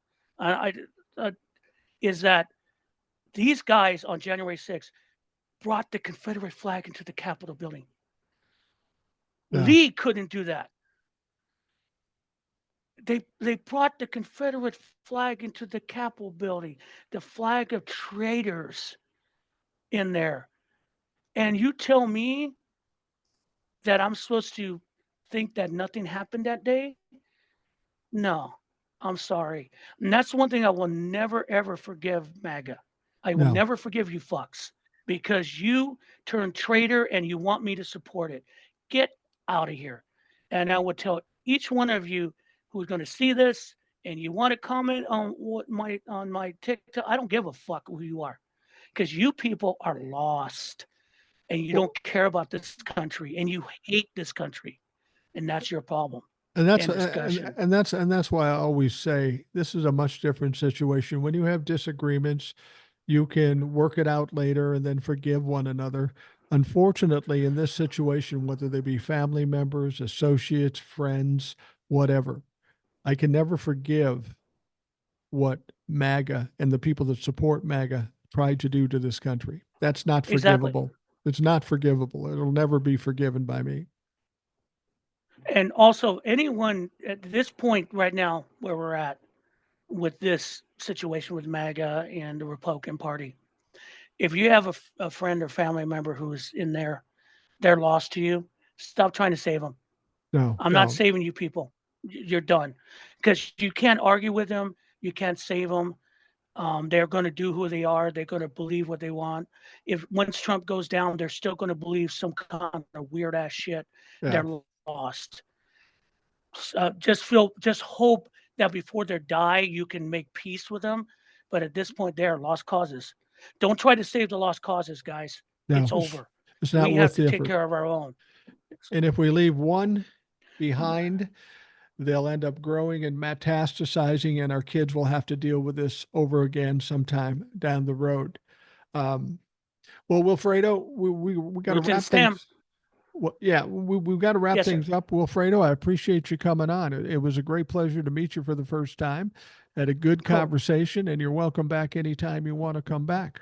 is that these guys on January 6th brought the Confederate flag into the Capitol building. Yeah. Lee couldn't do that. They brought the Confederate flag into the Capitol building, the flag of traitors in there. And you tell me that I'm supposed to think that nothing happened that day? No, I'm sorry. And that's one thing I will never, ever forgive MAGA. I will No. never forgive you fucks because you turned traitor and you want me to support it. Get out of here. And I would tell each one of you who's going to see this and you want to comment on my TikTok, I don't give a fuck who you are because you people are lost and you don't care about this country and you hate this country. And that's your problem. And that's End discussion. and that's why I always say this is a much different situation. When you have disagreements, you can work it out later and then forgive one another. Unfortunately, in this situation, whether they be family members, associates, friends, whatever, I can never forgive what MAGA and the people that support MAGA tried to do to this country. That's not Exactly. forgivable. It's not forgivable. It'll never be forgiven by me. And also, anyone at this point right now where we're at with this situation with MAGA and the Republican Party, if you have a friend or family member who's in there, they're lost to you, stop trying to save them. No, I'm not saving you people. You're done. Because you can't argue with them. You can't save them. They're going to do who they are. They're going to believe what they want. If once Trump goes down, they're still going to believe some kind of weird ass shit. Yeah. They're lost. Just hope that before they die, you can make peace with them. But at this point, they're lost causes. Don't try to save the lost causes, guys. No, it's over. It's not we worth have to the take effort. care of our own. And if we leave one behind, they'll end up growing and metastasizing, and our kids will have to deal with this over again sometime down the road. Well, Wilfredo, we got to wrap things. Well, yeah, we've got to wrap things up. Wilfredo, I appreciate you coming on. It was a great pleasure to meet you for the first time. Had a good conversation, and you're welcome back anytime you want to come back.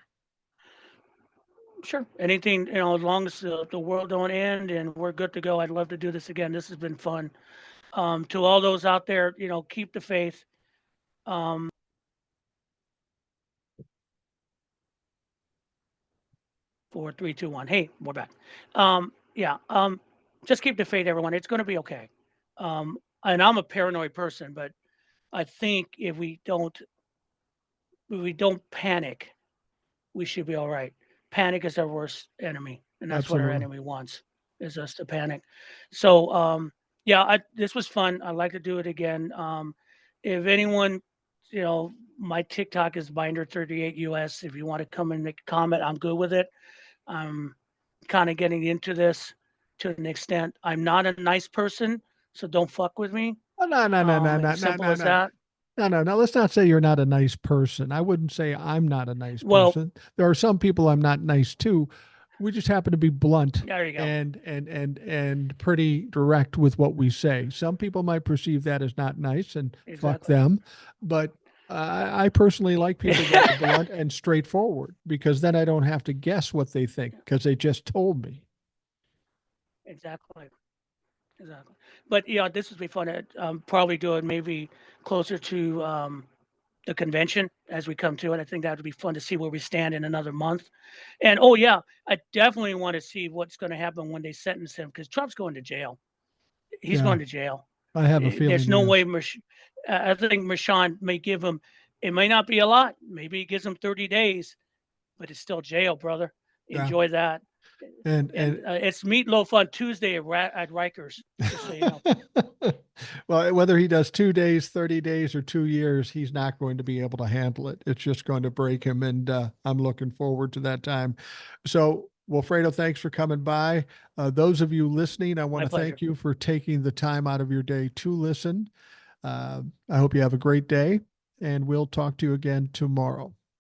Sure. Anything, as long as the world don't end and we're good to go, I'd love to do this again. This has been fun. To all those out there, keep the faith. 4, 3, 2, 1. Hey, we're back. Just keep the faith, everyone. It's going to be okay. And I'm a paranoid person, but I think if we don't panic, we should be all right. Panic is our worst enemy, and that's what our enemy wants, is us to panic. So, this was fun. I'd like to do it again. If anyone, my TikTok is Binder38US. If you want to come and make a comment, I'm good with it. I'm kind of getting into this to an extent. I'm not a nice person, so don't fuck with me. No. Simple as that. No. Let's not say you're not a nice person. I wouldn't say I'm not a nice person. There are some people I'm not nice to. We just happen to be blunt and pretty direct with what we say. Some people might perceive that as not nice, and fuck them. But I personally like people that are blunt and straightforward, because then I don't have to guess what they think, because they just told me. Exactly. Exactly. But yeah, this would be fun to probably do it maybe closer to the convention as we come to it. I think that would be fun to see where we stand in another month. And oh yeah, I definitely want to see what's going to happen when they sentence him, because Trump's going to jail. He's Yeah, going to jail. I have a feeling There's he no way. is. I think Mershon may give him. It may not be a lot. Maybe he gives him 30 days, but it's still jail, brother. Yeah. Enjoy that. And And it's meatloaf on Tuesday at Rikers. Just so you know. well, whether he does 2 days, 30 days, or 2 years, he's not going to be able to handle it. It's just going to break him. And I'm looking forward to that time. So, Wilfredo, thanks for coming by. Those of you listening, I want My to pleasure. thank you for taking the time out of your day to listen. I hope you have a great day, and we'll talk to you again tomorrow.